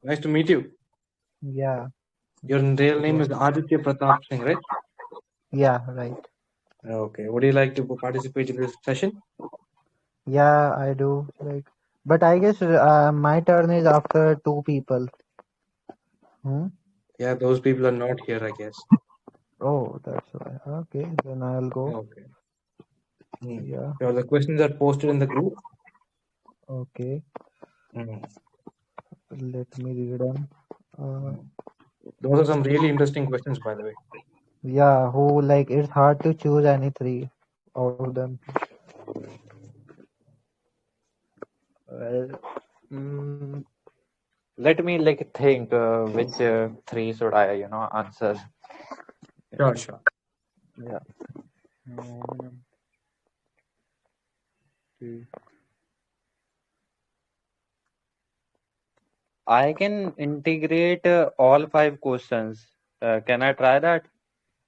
Nice to meet you. Yeah, Your real name yeah, is Aditya Pratap Singh, right? yeah, right. Okay. Would you like to participate in this session? Yeah, I do. But I guess my turn is after two people. Hmm? Yeah, those people are not here, I guess. Oh, that's why. Okay, then I'll go. Okay. Hmm. Yeah, So the questions are posted in the group. okay. Hmm. Let me read them. Uh, Hmm. Those are some really interesting questions, by the way. yeah, who it's hard to choose any three out of them. Well, mm, let me think which three should I answer. Sure, sure. Yeah. Mm, I can integrate all five questions. Can I try that?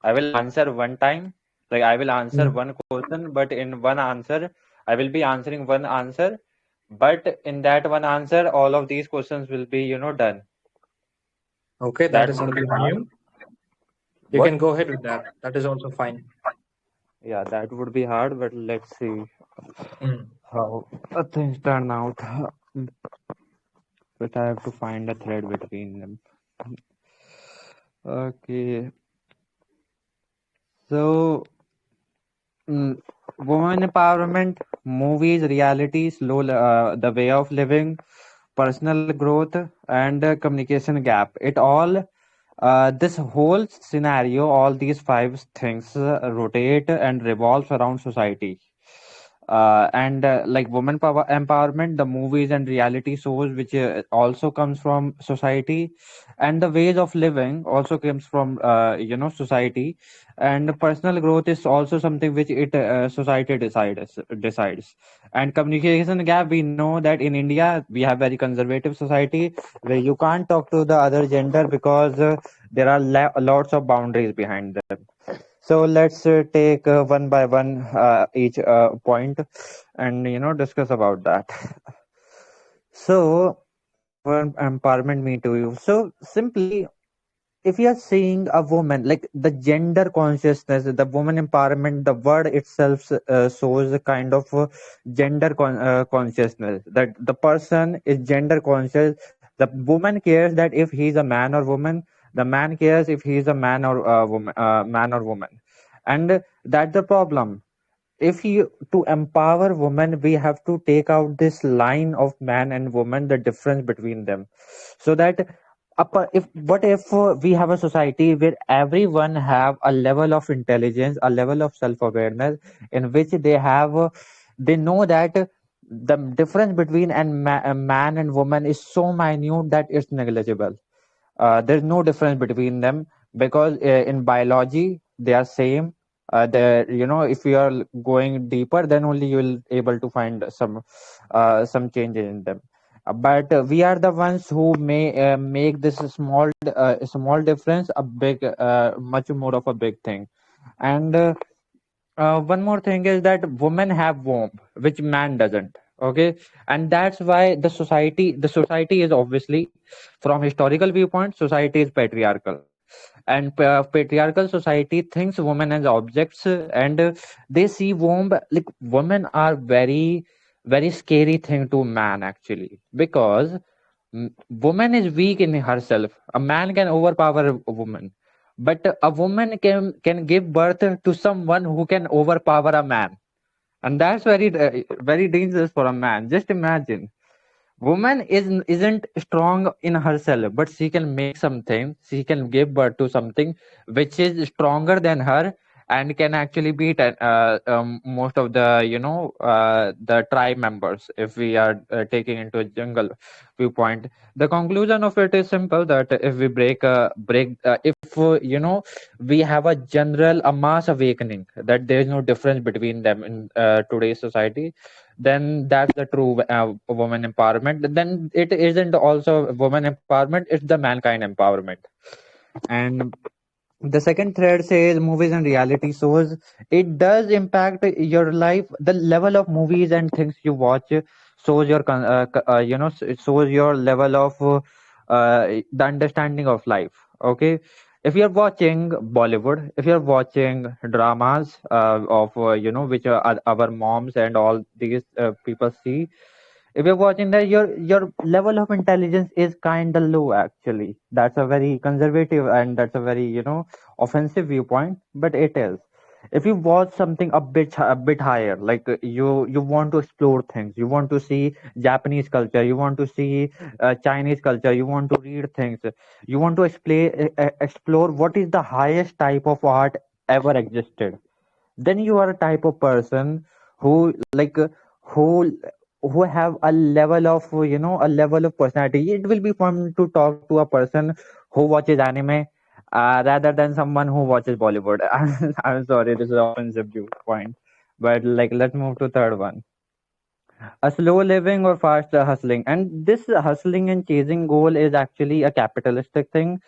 I will answer one time. Like I will answer Hmm. one question, but in one answer, I will be answering one answer. But in that one answer, all of these questions will be, done. Okay, that That is would be something hard. new. You What? can go ahead with that. That is also fine. Yeah, that would be hard, but let's see Hmm. how things turn out. But I have to find a thread between them. Okay, so mm, women empowerment, movies, realities, the way of living, personal growth, and communication gap. This whole scenario, all these five things rotate and revolves around society. And like women power empowerment, the movies and reality shows, which also comes from society, and the ways of living also comes from society, and personal growth is also something which it society decides. And communication gap, we know that in India we have very conservative society where you can't talk to the other gender because there are lots of boundaries behind them. So let's take one by one each point and discuss about that. So what empowerment mean to you? So simply, if you are seeing a woman, like the gender consciousness, the woman empowerment, the word itself shows a kind of consciousness, that the person is gender conscious. The woman cares that if he's a man or woman, the man cares if he's a man or woman. And that's the problem. If you to empower women, we have to take out this line of man and woman, the difference between them, so that if what if we have a society where everyone have a level of intelligence, a level of self awareness, in which they know that the difference between a man and woman is so minute that it's negligible. There's no difference between them because in biology they are same. If you are going deeper, then only you will able to find some changes in them. But we are the ones who may make this small difference a big, much more of a big thing. And one more thing is that women have womb, which man doesn't. Okay, and that's why the society is obviously, from historical viewpoint, society is patriarchal, and patriarchal society thinks women as objects, and they see womb like women are very very scary thing to man actually, because woman is weak in herself. A man can overpower a woman, but a woman can give birth to someone who can overpower a man, and that's very dangerous for a man. Just imagine, woman isn't strong in herself, but she can make something, she can give birth to something which is stronger than her, and can actually beat most of the the tribe members, if we are taking into a jungle viewpoint. The conclusion of it is simple, that if we break if we have a general, a mass awakening that there is no difference between them in today's society, then that's the true woman empowerment. Then it isn't also woman empowerment, it's the mankind empowerment. And the second thread says movies and reality shows. It does impact your life. The level of movies and things you watch shows your it shows your level of the understanding of life. Okay, if you're watching Bollywood, if you're watching dramas of which our moms and all these people see, if you're watching that, your level of intelligence is kind of low actually. That's a very conservative and that's a very offensive viewpoint, but it is. If you watch something a bit higher, like you want to explore things, you want to see Japanese culture, you want to see Chinese culture, you want to read things, you want to explore what is the highest type of art ever existed, then you are a type of person who who who have a level of a level of personality. It will be fun to talk to a person who watches anime rather than someone who watches Bollywood. I'm sorry, this is an offensive viewpoint, but like let's move to third one: a slow living or fast hustling. And this hustling and chasing goal is actually a capitalistic thing,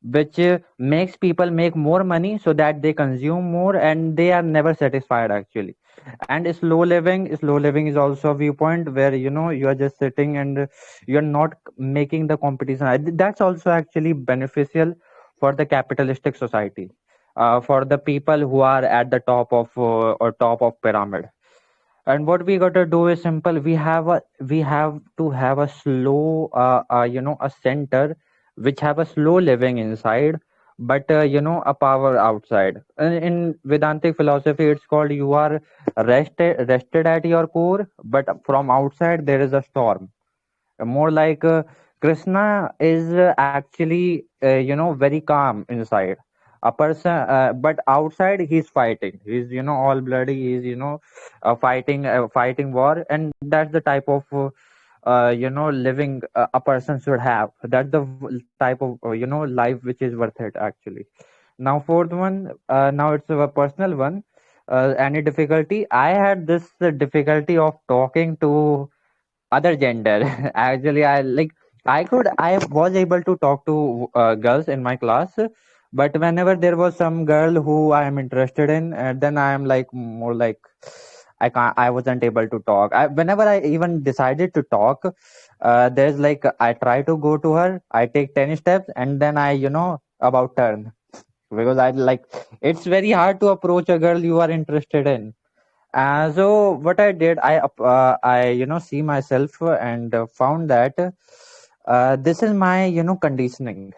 which makes people make more money so that they consume more and they are never satisfied actually. And slow living is also a viewpoint where you are just sitting and you're not making the competition. That's also actually beneficial for the capitalistic society, for the people who are at the top of or top of pyramid. And what we got to do is simple. We have to have a slow a center which have a slow living inside, but a power outside. In Vedantic philosophy it's called you are rested at your core, but from outside there is a storm. More like Krishna is actually very calm inside a person, but outside he's fighting, he's all bloody, he's fighting war. And that's the type of living a person should have. That's the type of life which is worth it actually. Now fourth one, now it's a personal one. Any difficulty? I had this difficulty of talking to other gender. Actually, I was able to talk to girls in my class, but whenever there was some girl who I am interested in, then I am like more like I wasn't able to talk. Whenever I even decided to talk, there's like I try to go to her, I take 10 steps, and then I about turn, because I like it's very hard to approach a girl you are interested in. So what I did, I see myself and found that this is my conditioning,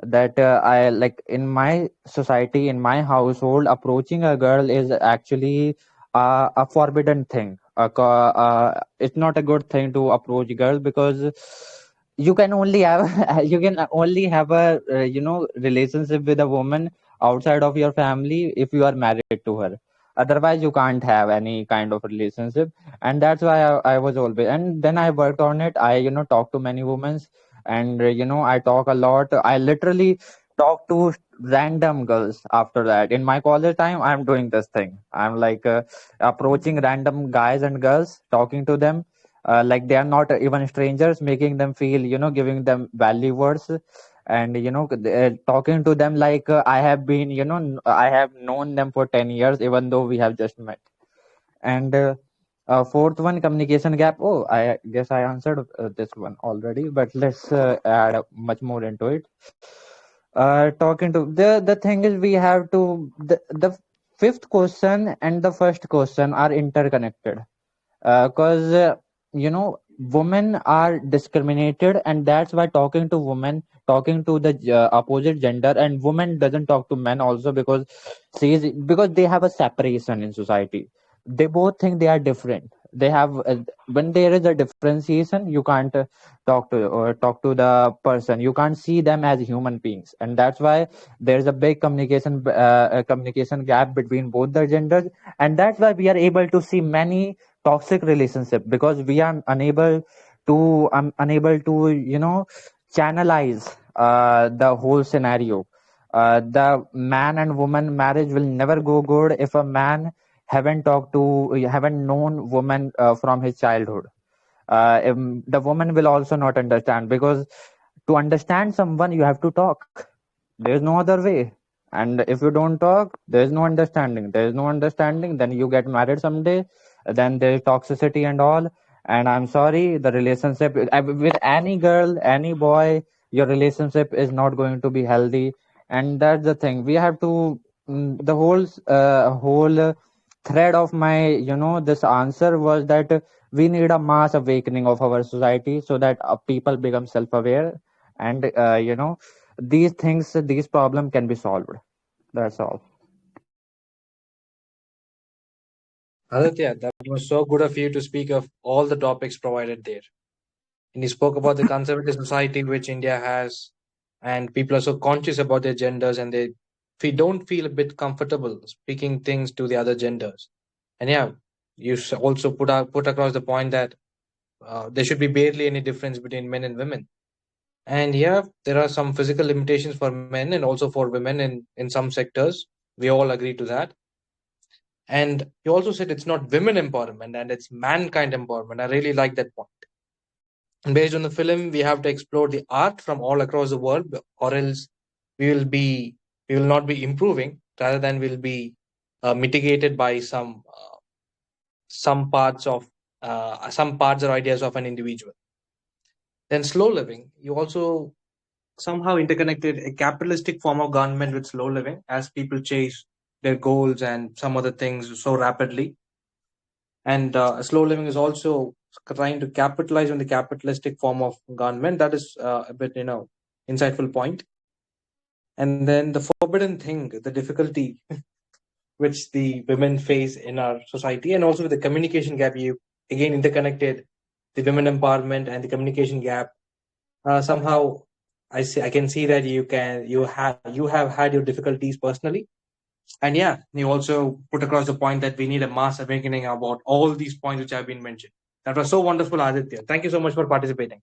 that I like in my society, in my household, approaching a girl is actually a forbidden thing. It's not a good thing to approach girl, because you can only have you can only have a relationship with a woman outside of your family if you are married to her. Otherwise you can't have any kind of relationship. And that's why I was always, and then I worked on it. I talked to many women, and I talk a lot. I literally talk to random girls. After that, in my college time, I'm doing this thing. I'm like approaching random guys and girls, talking to them like they are not even strangers, making them feel, giving them value words, and talking to them like I have been, I have known them for 10 years, even though we have just met. And fourth one, communication gap. Oh, I guess I answered this one already, but let's add much more into it. Talking to the thing is, we have to the fifth question and the first question are interconnected, because women are discriminated, and that's why talking to women, talking to the opposite gender, and women doesn't talk to men also, because they have a separation in society. They both think they are different. They have when there is a differentiation, you can't talk to the person. You can't see them as human beings, and that's why there is a big communication gap between both the genders. And that's why we are able to see many toxic relationship, because we are unable to channelize the whole scenario. The man and woman marriage will never go good if a man haven't known woman from his childhood. The woman will also not understand, because to understand someone you have to talk. There is no other way. And if you don't talk, there is no understanding. There is no understanding, then you get married someday, then there is toxicity and all. And I'm sorry, the relationship with any girl, any boy, your relationship is not going to be healthy. And that's the thing we have to, the whole thread of my, this answer was that we need a mass awakening of our society so that people become self aware, and these things, these problem can be solved. That's all. Aditya, that was so good of you to speak of all the topics provided there. And you spoke about the conservative society which India has, and people are so conscious about their genders, and we don't feel a bit comfortable speaking things to the other genders. And yeah, also put across the point that there should be barely any difference between men and women. And yeah, there are some physical limitations for men and also for women in some sectors. We all agree to that. And you also said it's not women empowerment and it's mankind empowerment. I really like that point. And based on the film, we have to explore the art from all across the world, or else we will be we will not be improving. Rather than we'll be mitigated by some parts of some parts or ideas of an individual. Then slow living, you also somehow interconnected a capitalistic form of government with slow living as people chase their goals and some other things so rapidly. And slow living is also trying to capitalize on the capitalistic form of government. That is a bit, insightful point. And then the forbidden thing, the difficulty which the women face in our society, and also with the communication gap, you again interconnected the women empowerment and the communication gap. Somehow, I can see that you have had your difficulties personally. And yeah, you also put across the point that we need a mass awakening about all these points which have been mentioned. That was so wonderful, Aditya. Thank you so much for participating.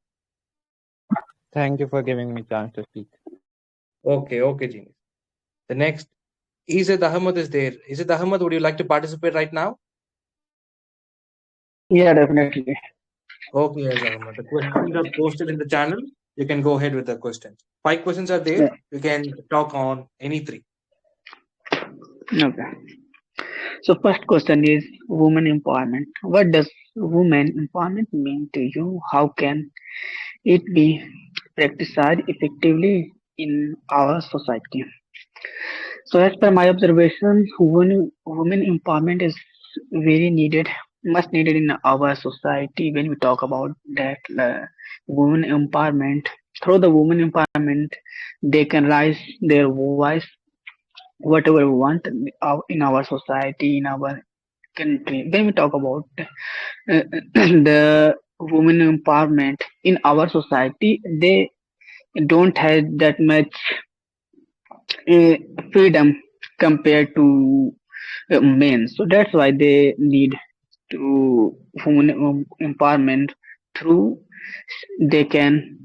Thank you for giving me chance to speak. Okay, Genius. The next, Izid Ahmed is there. Izid Ahmed, would you like to participate right now? Yeah, definitely. Okay, yes, Ahmed. The questions are posted in the channel. You can go ahead with the questions. 5 questions are there. Yeah. You can talk on any three. Okay. So first question is women empowerment. What does women empowerment mean to you? How can it be practiced effectively in our society? So as per my observation, women empowerment is very needed, much needed in our society. When we talk about that women empowerment, through the women empowerment, they can raise their voice whatever we want in our society, in our country. When we talk about the women empowerment in our society, they don't have that much uh, freedom compared to men. So that's why they need to women empowerment through they can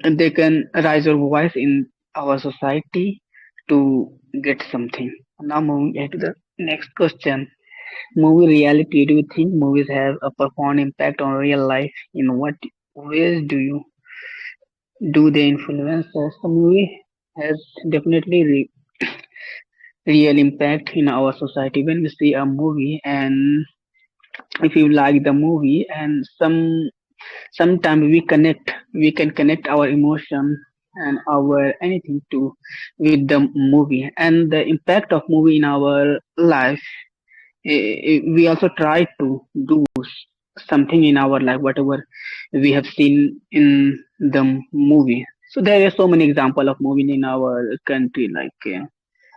they can raise your voice in our society to get something. Now moving ahead to the next question. Movie reality. Do you think movies have a profound impact on real life? In what ways do they influence us? The movie has definitely real impact in our society. When we see a movie, and if you like the movie, and sometimes we can connect our emotion and our anything to with the movie, and the impact of movie in our life. We also try to do something in our life whatever we have seen in the movie. So there are so many example of movie in our country, like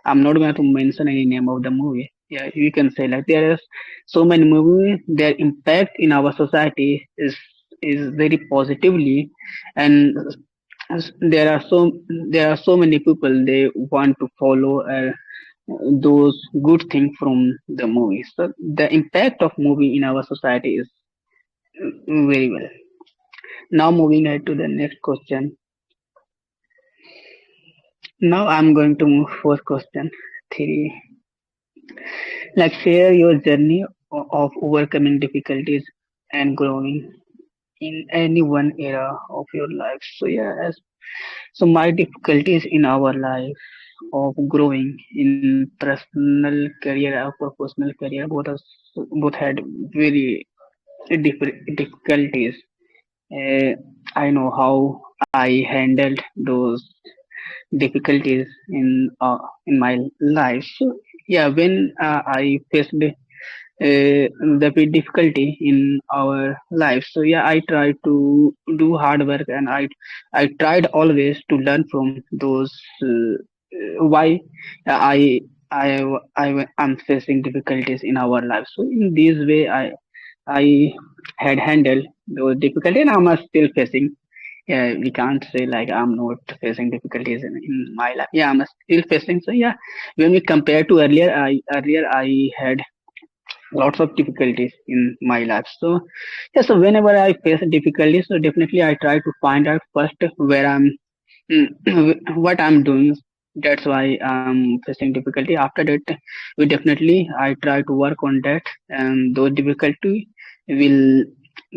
I'm not going to mention any name of the movie. Yeah, you can say like there is so many movies. Their impact in our society is very positively, and there are so many people they want to follow those good things from the movie. So the impact of movie in our society is very well. Now moving ahead to the next question. Now I'm going to move first question. Three. Like share your journey of overcoming difficulties and growing in any one era of your life. So yeah, so my difficulties in our life of growing in personal career or professional career both had very difficulties. I know how I handled those difficulties in my life. So yeah, when I faced the big difficulty in our life, so yeah, I tried to do hard work, and I tried always to learn from those why I'm facing difficulties in our life. So in this way, I had handled those difficulties, and I'm still facing. Yeah, we can't say like I'm not facing difficulties in my life. Yeah, I'm still facing. So yeah, when we compare to earlier I had lots of difficulties in my life. So yeah, so whenever I face a difficulty, so definitely I try to find out first where what I'm doing. That's why I'm facing difficulty. After that, we definitely I try to work on that, and those difficulty will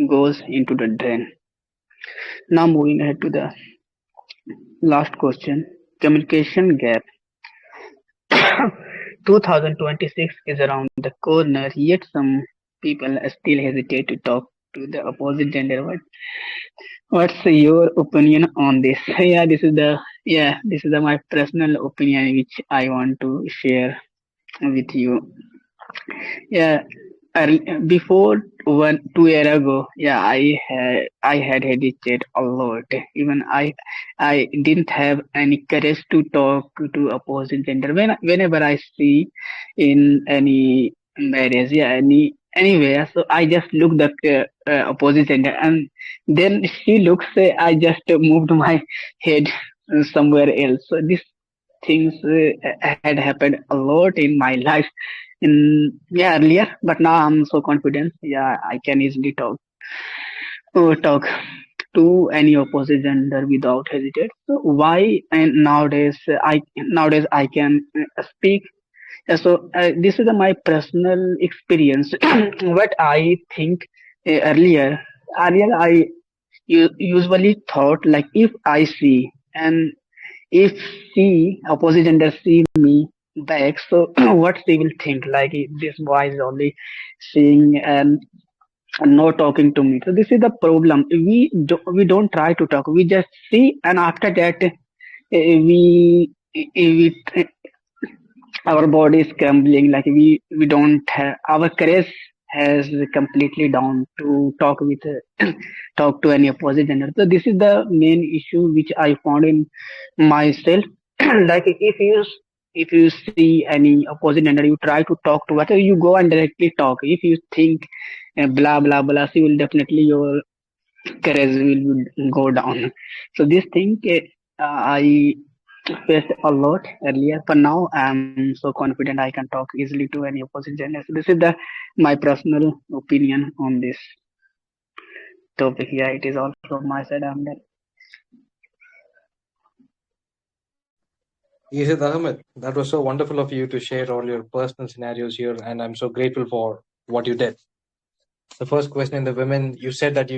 goes into the drain. Now moving ahead to the last question, communication gap. 2026 is around the corner, yet some people still hesitate to talk to the opposite gender. What's your opinion on this? This is my personal opinion which I want to share with you. Yeah, before 2 year ago, yeah, I had hesitated a lot. Even I didn't have any courage to talk to opposite gender. Whenever I see in any marriage, yeah, anywhere, so I just look the opposite gender, and then she looks. I just moved my head somewhere else. So this things had happened a lot in my life in yeah earlier, but now I'm so confident. Yeah, I can easily talk to any opposite gender without hesitate. So why? And nowadays I can speak. So this is my personal experience. What I think earlier I usually thought like if I see and if she opposite gender see me back, so what they will think like if this boy is only seeing and not talking to me. So this is the problem. We don't try to talk, we just see, and after that we our body is crumbling, like we don't have our courage has completely down to talk with talk to any opposite gender. So this is the main issue which I found in myself. Like if you see any opposite gender, you try to talk to her, you go and directly talk. If you think blah blah blah, so you will definitely your courage will go down. So this thing I faced a lot earlier, but now I'm so confident I can talk easily to any opposite gender. So this is the my personal opinion on this topic. Yeah, it is all from my side. I'm done. Yusuf Ahmed, that was so wonderful of you to share all your personal scenarios here, and I'm so grateful for what you did. The first question in the women, you said that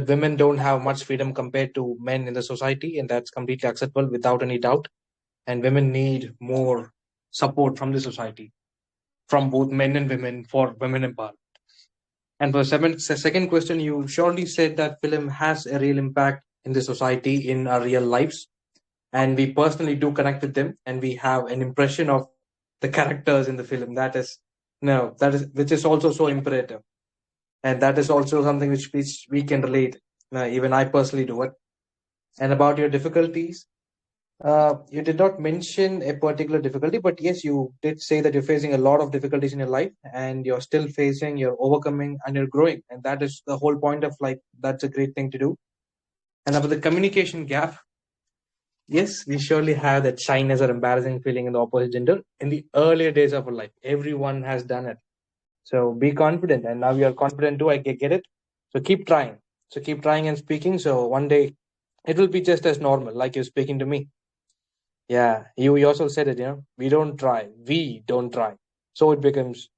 women don't have much freedom compared to men in the society, and that's completely acceptable without any doubt. And women need more support from the society, from both men and women for women empowerment. And for second question, you surely said that film has a real impact in the society in our real lives, and we personally do connect with them, and we have an impression of the characters in the film. That is no, that is which is also so imperative, and that is also something which we can relate. Even I personally do it. And about your difficulties, you did not mention a particular difficulty, but yes, you did say that you're facing a lot of difficulties in your life, and you're still facing, you're overcoming, and you're growing. And that is the whole point of life. That's a great thing to do. And about the communication gap, yes, we surely have that shyness or embarrassing feeling in the opposite gender in the earlier days of our life. Everyone has done it. So be confident. And now you're confident too. I get it. So keep trying. So keep trying and speaking. So one day it will be just as normal, like you're speaking to me. Yeah, you also said it, we don't try. We don't try. So it becomes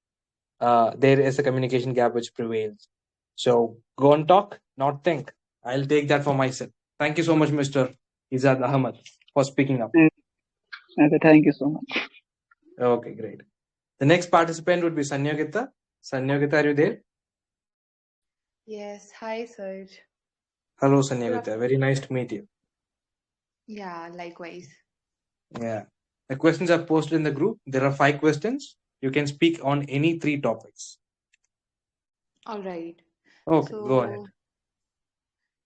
there is a communication gap which prevails. So go and talk, not think. I'll take that for myself. Thank you so much, Mr. Izad Ahmad, for speaking up. Mm, okay, thank you so much. Okay, great. The next participant would be Sanyogita. Sanyogita, are you there? Yes, hi, Sir. Hello, Good Sanyamita. afternoon. Very nice to meet you. Yeah, likewise. Yeah. The questions are posted in the group. There are 5 questions. You can speak on any 3 topics. All right. Okay, go ahead. So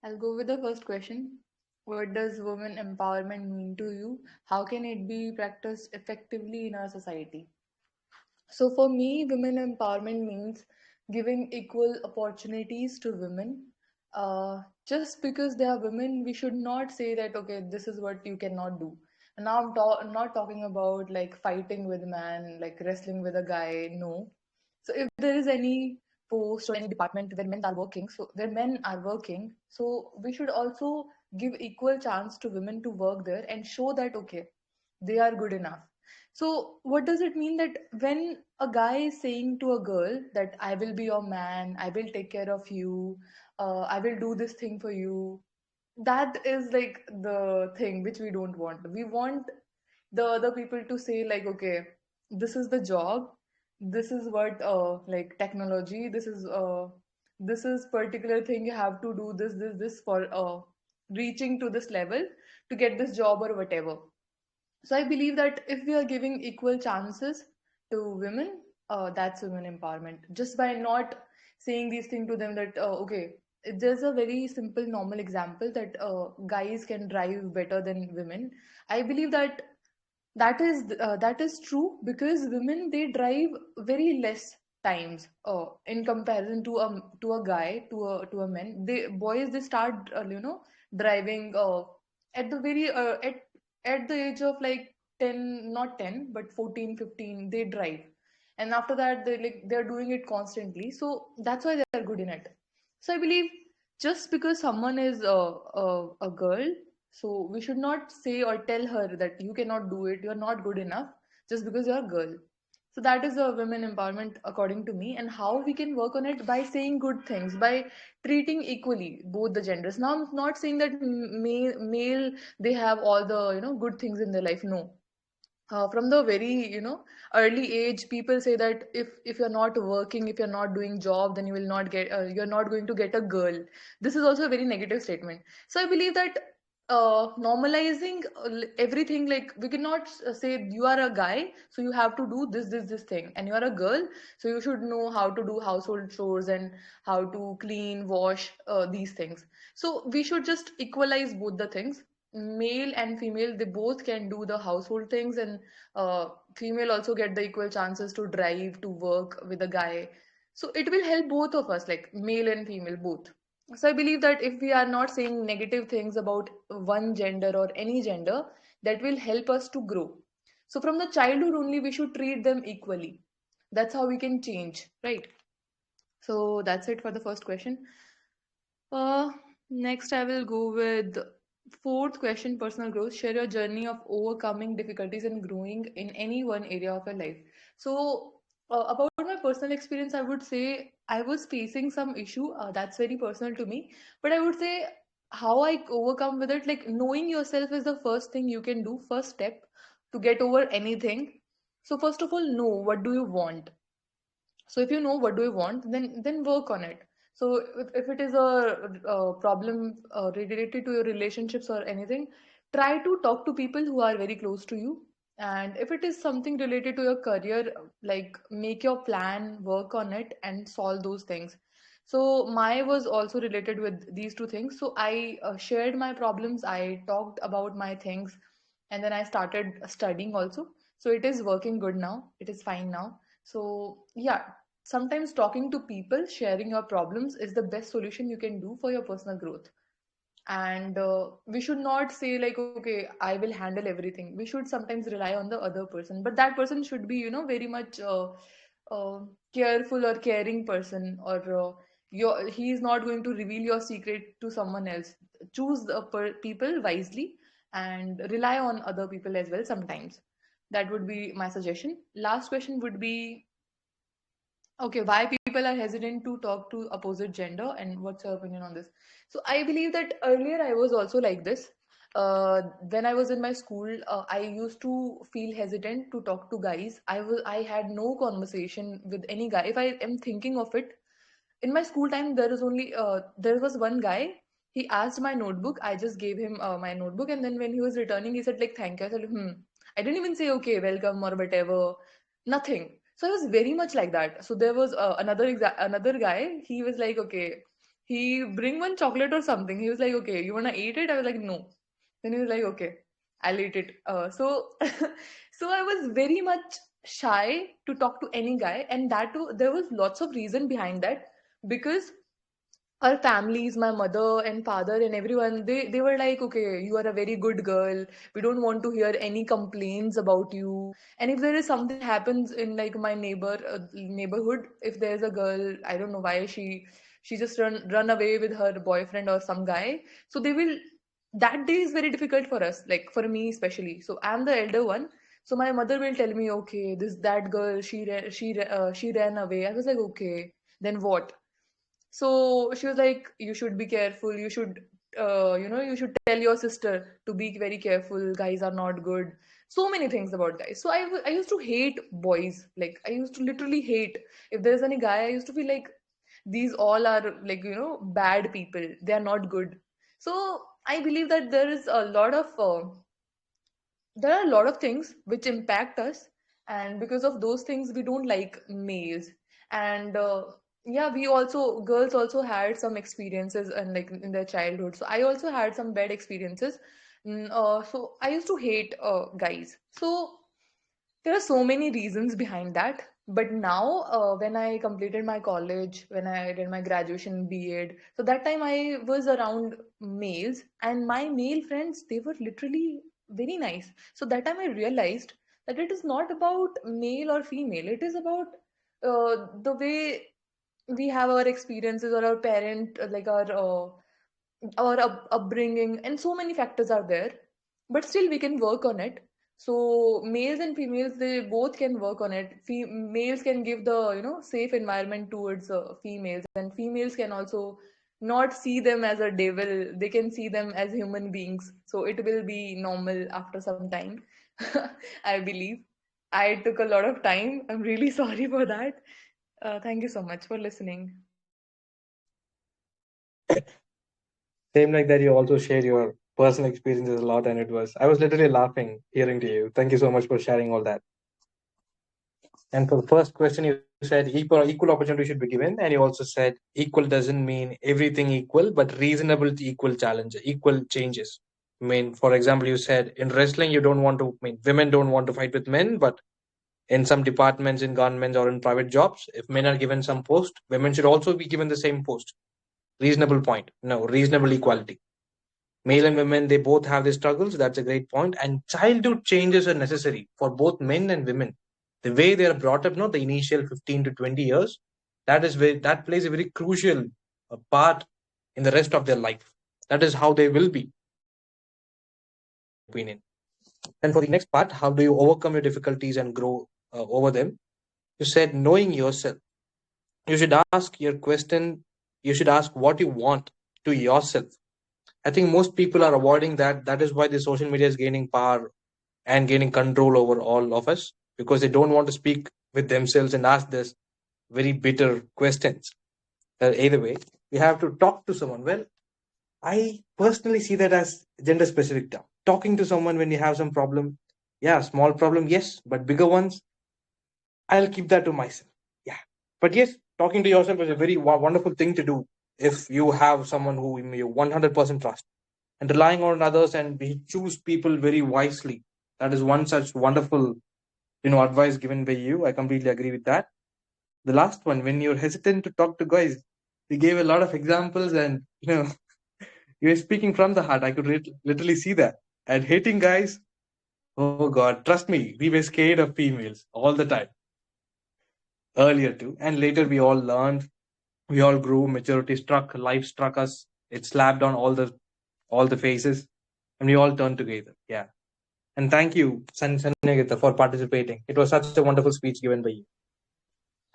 I'll go with the first question. What does women empowerment mean to you? How can it be practiced effectively in our society? So for me, women empowerment means giving equal opportunities to women. Just because they are women, we should not say that okay, this is what you cannot do. And now I'm not talking about like fighting with a man, like wrestling with a guy. No. So if there is any post or any department where men are working, so we should also give equal chance to women to work there and show that okay, they are good enough. So, what does it mean that when a guy is saying to a girl that I will be your man, I will take care of you, I will do this thing for you, that is like the thing which we don't want. We want the other people to say, like, okay, this is the job, this is what, like, technology, this is particular thing you have to do this for reaching to this level to get this job or whatever. So I believe that if we are giving equal chances to women, that's women empowerment. Just by not saying these things to them that okay, there's a very simple normal example that guys can drive better than women. I believe that that is true because women they drive very less times in comparison to a guy to a man. They boys they start driving at the very at the age of like 10, not 10 but 14, 15 they drive, and after that they're doing it constantly, so that's why they're good in it. So I believe just because someone is a girl, so we should not say or tell her that you cannot do it, you're not good enough just because you're a girl. So that is a women empowerment according to me, and how we can work on it by saying good things, by treating equally both the genders. Now I'm not saying that male they have all the good things in their life. No, from the very early age people say that if you're not working, if you're not doing job, then you will not get you're not going to get a girl. This is also a very negative statement. So I believe that normalizing everything, like we cannot say you are a guy so you have to do this thing, and you are a girl so you should know how to do household chores and how to clean, wash, these things. So we should just equalize both the things. Male and female they both can do the household things, and female also get the equal chances to drive, to work with a guy. So it will help both of us, like male and female both. So I believe that if we are not saying negative things about one gender or any gender, that will help us to grow. So from the childhood only we should treat them equally. That's how we can change, right? So that's it for the first question. uh, Next, I will go with fourth question, personal growth. Share your journey of overcoming difficulties and growing in any one area of your life. So, about my personal experience, I would say I was facing some issue that's very personal to me. But I would say how I overcome with it, like knowing yourself is the first thing you can do, first step to get over anything. So, first of all, know what do you want. So if you know what do you want, then work on it. So if it is a problem related to your relationships or anything, try to talk to people who are very close to you. And if it is something related to your career, like make your plan, work on it, and solve those things. So my was also related with these two things. So I shared my problems, I talked about my things, and then I started studying also. So it is working good now, it is fine now. So yeah, sometimes talking to people, sharing your problems is the best solution you can do for your personal growth. And we should not say like okay, I will handle everything. We should sometimes rely on the other person, but that person should be very much careful or caring person, or he is not going to reveal your secret to someone else. Choose the people wisely and rely on other people as well sometimes. That would be my suggestion. Last question would be, okay, why people are hesitant to talk to opposite gender, and what's your opinion on this? So I believe that earlier I was also like this. When I was in my school, I used to feel hesitant to talk to guys. I had no conversation with any guy. If I am thinking of it, in my school time, there was one guy. He asked my notebook. I just gave him my notebook, and then when he was returning, he said like thank you. I said I didn't even say okay, welcome or whatever. Nothing. So I was very much like that. So there was another guy. He was like okay, he bring one chocolate or something. He was like okay, you wanna eat it? I was like no. Then he was like okay, I'll eat it. So so I was very much shy to talk to any guy, and that too, there was lots of reason behind that because our families, my mother and father and everyone, they were like okay, you are a very good girl, we don't want to hear any complaints about you. And if there is something happens in like my neighborhood, if there's a girl, I don't know why she just run away with her boyfriend or some guy, so they will, that day is very difficult for us, like for me especially. So I'm the elder one, so my mother will tell me okay, this that girl, she ran away. I was like okay, then what? So she was like, you should be careful. You should, you should tell your sister to be very careful. Guys are not good. So many things about guys. So I used to hate boys. Like, I used to literally hate. If there's any guy, I used to feel like these all are like, bad people. They are not good. So I believe that there are a lot of things which impact us, and because of those things we don't like males. And yeah, we also, girls also had some experiences and like in their childhood, so I also had some bad experiences. So I used to hate guys. So there are so many reasons behind that. But now, when I completed my college, when I did my graduation B.Ed, so that time I was around males, and my male friends, they were literally very nice. So that time I realized that it is not about male or female, it is about the way we have our experiences, or our parent, like our upbringing, and so many factors are there, but still we can work on it. So males and females, they both can work on it. Males can give the safe environment towards females, and females can also not see them as a devil, they can see them as human beings, so it will be normal after some time. I believe I took a lot of time, I'm really sorry for that. Thank you so much for listening. Same like that, you also shared your personal experiences a lot, and I was literally laughing hearing to you. Thank you so much for sharing all that. And for the first question, you said equal opportunity should be given, and you also said equal doesn't mean everything equal, but reasonable to equal challenge, equal changes. I mean, for example, you said in wrestling, you don't want to, I mean, women don't want to fight with men, but in some departments, in governments or in private jobs, if men are given some post, women should also be given the same post. Reasonable point. No, reasonable equality. Male and women, they both have their struggles. That's a great point. And childhood changes are necessary for both men and women. The way they are brought up, no, the initial 15 to 20 years, that plays a very crucial part in the rest of their life. That is how they will be, in my opinion. And for the next part, how do you overcome your difficulties and grow over them? You said knowing yourself. You should ask your question. You should ask what you want to yourself. I think most people are avoiding that. That is why the social media is gaining power and gaining control over all of us, because they don't want to speak with themselves and ask this very bitter questions. Either way, we have to talk to someone. Well, I personally see that as gender specific term. Talking to someone when you have some problem, yeah, small problem, yes, but bigger ones, I'll keep that to myself. Yeah, but yes, talking to yourself is a very wonderful thing to do if you have someone who you 100% trust, and relying on others, and we choose people very wisely. That is one such wonderful advice given by you. I completely agree with that. The last one, when you're hesitant to talk to guys, you gave a lot of examples, and you're speaking from the heart. I could literally see that. And hating guys, oh god, trust me, we were scared of females all the time, earlier too, and later we all learned, we all grew, maturity struck, life struck us, it slapped on all the faces, and we all turned together. Yeah. And thank you, Sanagita, for participating. It was such a wonderful speech given by you.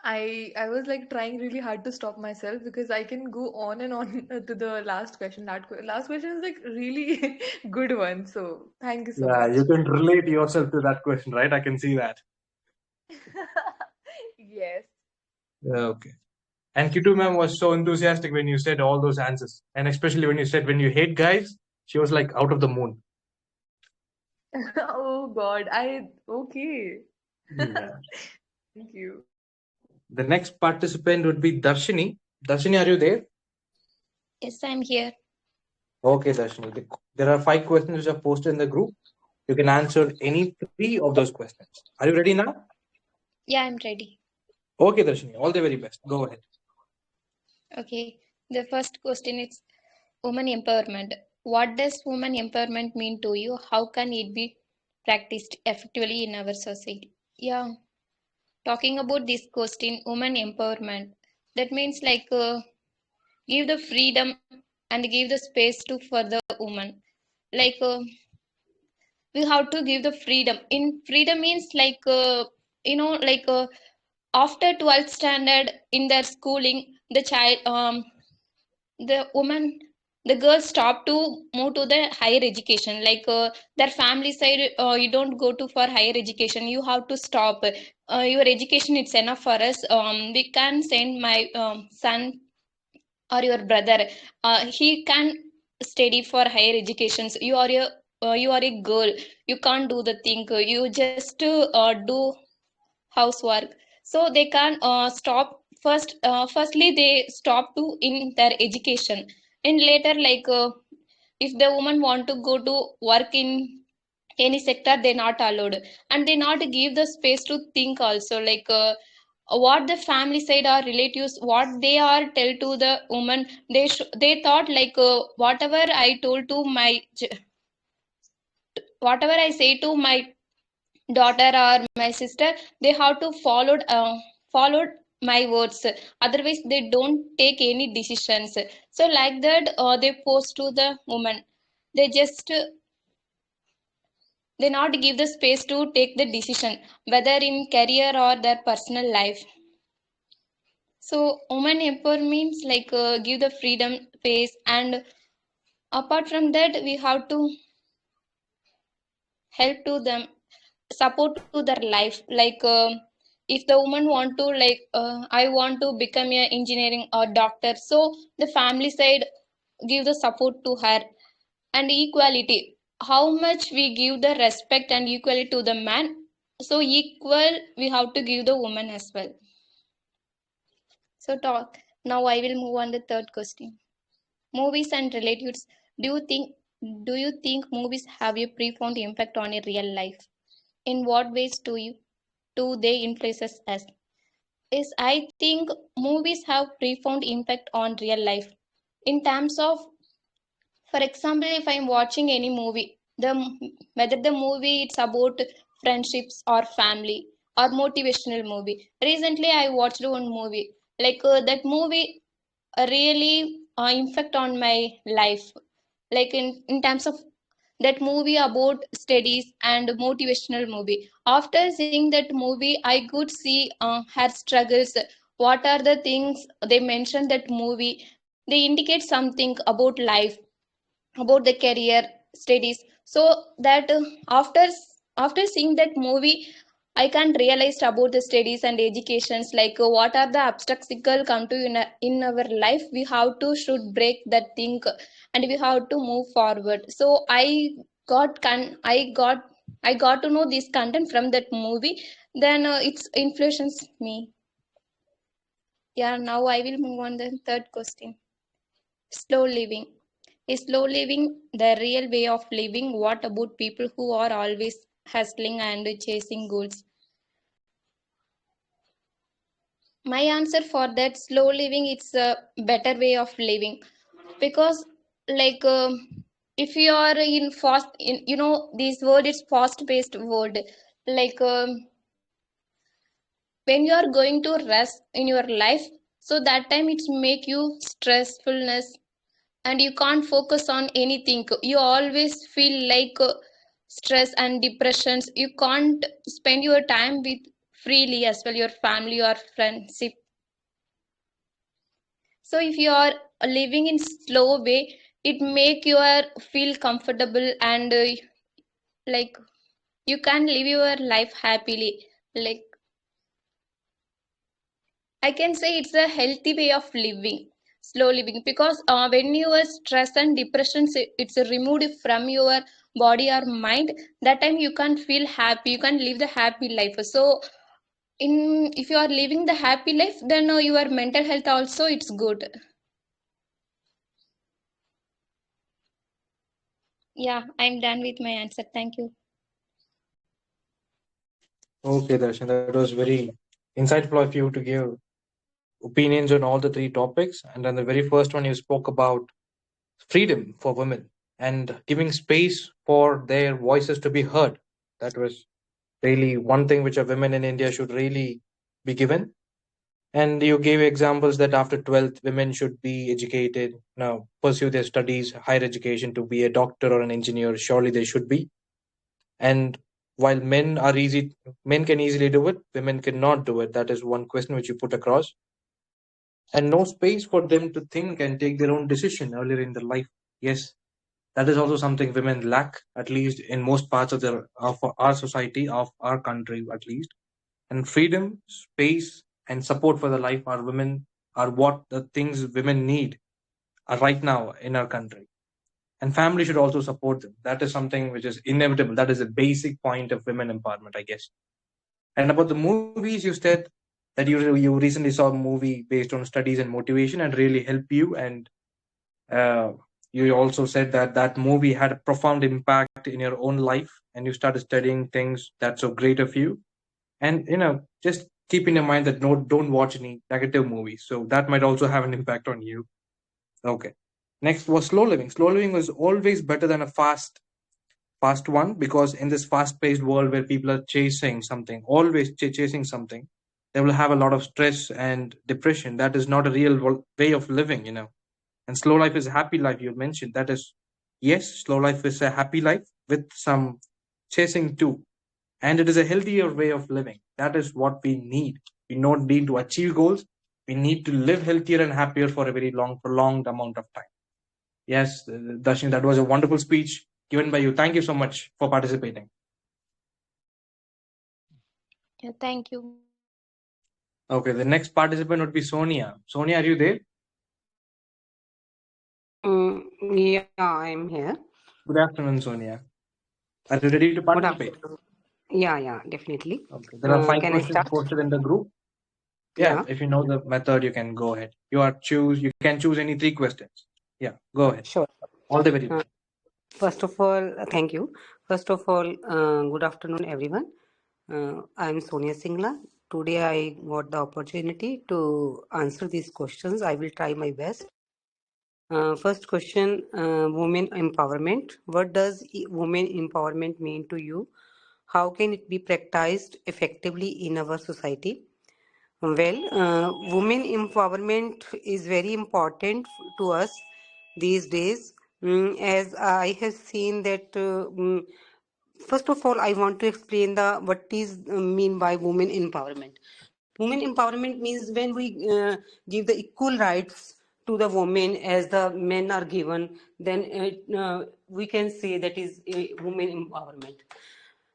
I was like trying really hard to stop myself because I can go on and on to the last question. Last question is like really good one. So thank you so Yeah, much. you can relate yourself to that question, right? I can see that. Yes. Okay. And Kitu ma'am was so enthusiastic when you said all those answers. And especially when you said when you hate guys, she was like out of the moon. Oh God, okay. Yeah. Thank you. The next participant would be Darshini. Darshini, are you there? Yes, I'm here. Okay, Darshini. There are 5 questions which are posted in the group. You can answer any 3 of those questions. Are you ready now? Yeah, I'm ready. Okay, Darshini. All the very best. Go ahead. Okay. The first question is woman empowerment. What does woman empowerment mean to you? How can it be practiced effectively in our society? Yeah, talking about this question, woman empowerment. That means like give the freedom and give the space to for the woman. Like we have to give the freedom. In freedom means like like after 12th standard in their schooling, the child the woman the girls stop to move to the higher education, like their family side, you don't go to for higher education, you have to stop, your education it's enough for us, we can send my son or your brother, he can study for higher educations, you are a girl, you can't do the thing, you just do housework. So they can stop firstly they stop to in their education, and later like if the woman want to go to work in any sector, they not allowed, and they not give the space to think also, like what the family side or relatives what they are tell to the woman, they thought like whatever I told to my whatever I say to my daughter or my sister, they have to followed my words, otherwise they don't take any decisions. So like that they post to the woman, they just they not give the space to take the decision whether in career or their personal life. So woman empowerment means like give the freedom space, and apart from that we have to help to them, support to their life, like if the woman want to like I want to become a engineering or doctor, so the family side give the support to her. And equality, how much we give the respect and equality to the man, so equal we have to give the woman as well. So talk now, I will move on the third question. Movies and relatives, do you think movies have a profound impact on a real life? In what ways do they influence us? Is I think movies have profound impact on real life. In terms of, for example, if I'm watching any movie, whether the movie it's about friendships or family or motivational movie. Recently, I watched one movie. Like that movie really impact on my life. Like in terms of that movie about studies and motivational movie, after seeing that movie I could see her struggles, what are the things they mentioned that movie, they indicate something about life, about the career, studies. So that after seeing that movie I can realize about the studies and educations, like what are the obstacles come to in our life, we have to should break that thing, and we have to move forward. So got con- I got to know this content from that movie, then it's influences me. Yeah, now I will move on the third question. Slow living. Is slow living the real way of living? What about people who are always hustling and chasing goals? My answer for that, slow living, it's a better way of living, because like if you are in fast, in this world is fast paced world, like when you are going to rest in your life, so that time it's make you stressfulness, and you can't focus on anything, you always feel like stress and depressions, you can't spend your time with freely as well your family or friendship. So if you are living in slow way, it make you feel comfortable, and like you can live your life happily, like I can say it's a healthy way of living, slow living, because when your stress and depression it's removed from your body or mind, that time you can feel happy, you can live the happy life. So in if you are living the happy life, then your mental health also it's good. Yeah, I'm done with my answer. Thank you. Okay, Darshan, that was very insightful of you to give opinions on all the three topics. And then the very first one, you spoke about freedom for women and giving space for their voices to be heard. That was really one thing which a women in India should really be given. And you gave examples that after 12th, women should be educated, now pursue their studies, higher education to be a doctor or an engineer. Surely they should be. And while men can easily do it, women cannot do it. That is one question which you put across. And no space for them to think and take their own decision earlier in their life. Yes, that is also something women lack, at least in most parts of our society, of our country, at least. And freedom, space, and support for the life are women are what the things women need right now in our country. And family should also support them. That is something which is inevitable. That is a basic point of women empowerment, I guess. And about the movies, you said that you recently saw a movie based on studies and motivation and really helped you. And uh, you also said that that movie had a profound impact in your own life, and you started studying things that's so great of you. And just keep in mind that no, don't watch any negative movies. So that might also have an impact on you. Okay. Next was slow living. Slow living was always better than a fast one, because in this fast paced world where people are chasing something, always chasing something, they will have a lot of stress and depression. That is not a real way of living. And slow life is a happy life, you mentioned. That is, yes, slow life is a happy life with some chasing too. And it is a healthier way of living. That is what we need. We don't need to achieve goals. We need to live healthier and happier for a very long, prolonged amount of time. Yes, Darshini, that was a wonderful speech given by you. Thank you so much for participating. Yeah, thank you. Okay, the next participant would be Sonia. Sonia, are you there? Yeah, I'm here. Good afternoon, Sonia. Are you ready to Good participate? afternoon. Yeah, definitely. Okay, there are five Can I questions start? posted in the group. Yeah, Yeah, if you know the method, you can go ahead. You can choose any three questions. Yeah, go ahead. sure. All the very Uh, best. First of all, thank you. First of all, good afternoon, everyone. I'm Sonia Singla. Today I got the opportunity to answer these questions. I will try my best. First question, women empowerment. What does women empowerment mean to you? How can it be practiced effectively in our society? Well, women empowerment is very important to us these days, as I have seen that. First of all, I want to explain the what is mean by women empowerment. Women empowerment means when we give the equal rights to the women as the men are given, then we can say that is a women empowerment.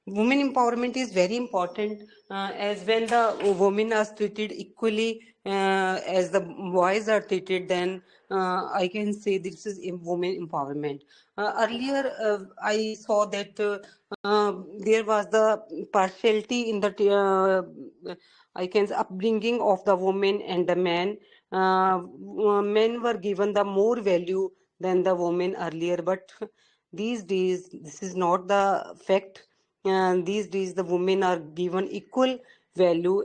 Women empowerment is very important, as when the women are treated equally as the boys are treated, then I can say this is women empowerment. Earlier I saw that there was the partiality in the I can say upbringing of the women and the men. Men were given the more value than the women earlier, but these days this is not the fact. These days the women are given equal value,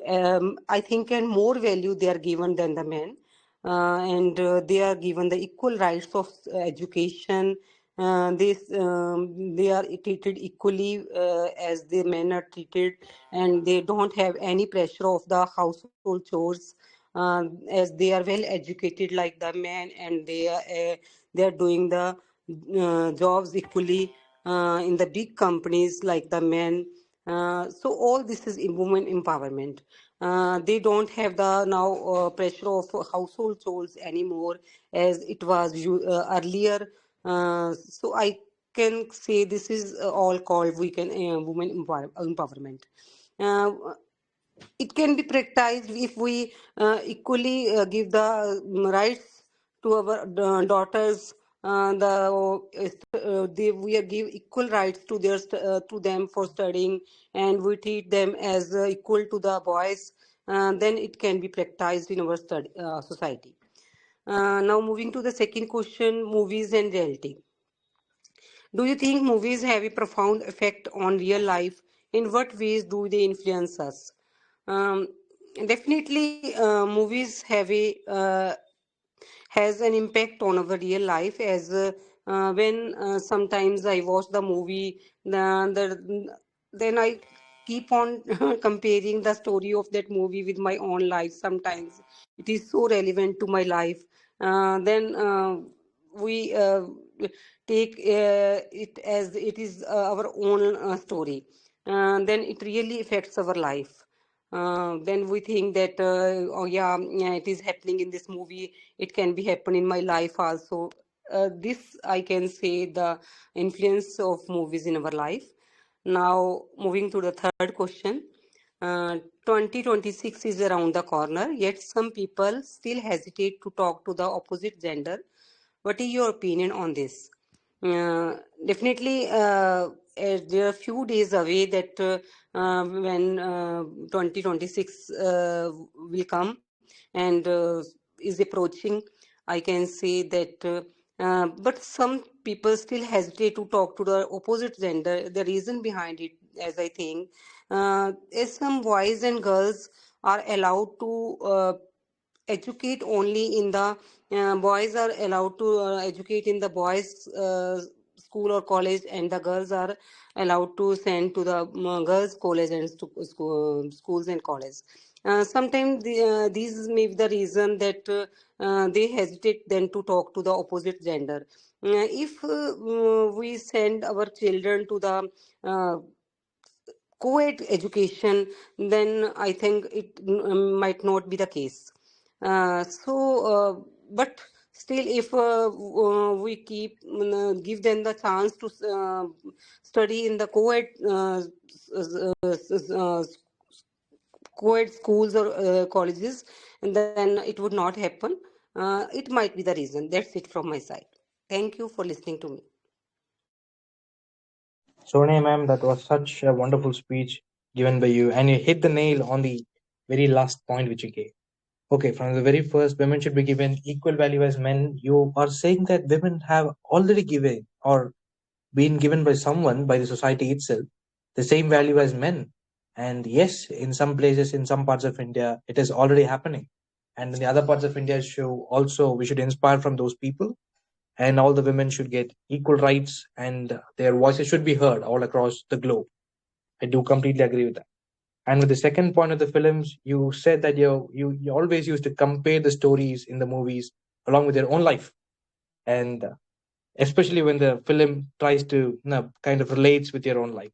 I think, and more value they are given than the men. And they are given the equal rights of education. They are treated equally as the men are treated, and they don't have any pressure of the household chores, as they are well educated like the men, and they are doing the jobs equally in the big companies like the men. So all this is women empowerment. They don't have the now pressure of household chores anymore as it was earlier. So I can say this is all called we can women empowerment. Uh, it can be practiced if we equally give the rights to our daughters. We give equal rights to to them for studying, and we treat them as equal to the boys. Then it can be practiced in our society. Now moving to the second question, movies and reality. Do you think movies have a profound effect on real life? In what ways do they influence us? Um, Definitely, movies has an impact on our real life. As when sometimes I watch the movie, then I keep on comparing the story of that movie with my own life. Sometimes it is so relevant to my life. Then we take it as it is our own story. Then it really affects our life. Then we think that oh yeah, yeah, it is happening in this movie, it can be happen in my life also. This I can say the influence of movies in our life. Now moving to the third question. 2026 is around the corner, yet some people still hesitate to talk to the opposite gender. What is your opinion on this? Definitely, there are few days away that when 2026 will come and is approaching. I can say that, but some people still hesitate to talk to the opposite gender. The reason behind it, as I think, is some boys and girls are allowed to educate only in the boys are allowed to educate in the boys school or college, and the girls are allowed to send to the girls college and schools and college. Sometimes these may be the reason that they hesitate then to talk to the opposite gender. If we send our children to the co-ed education, then I think it might not be the case. But still, if we give them the chance to study in the co-ed co-ed schools or colleges, and then it would not happen. It might be the reason. That's it from my side. Thank you for listening to me. Sonia, ma'am, that was such a wonderful speech given by you, and you hit the nail on the very last point which you gave. Okay, from the very first, women should be given equal value as men. You are saying that women have already given or been given by someone, by the society itself, the same value as men. And yes, in some places, in some parts of India, it is already happening. And in the other parts of India, we should inspire from those people, and all the women should get equal rights, and their voices should be heard all across the globe. I do completely agree with that. And with the second point of the films, you said that you always used to compare the stories in the movies along with your own life, and especially when the film tries to kind of relates with your own life.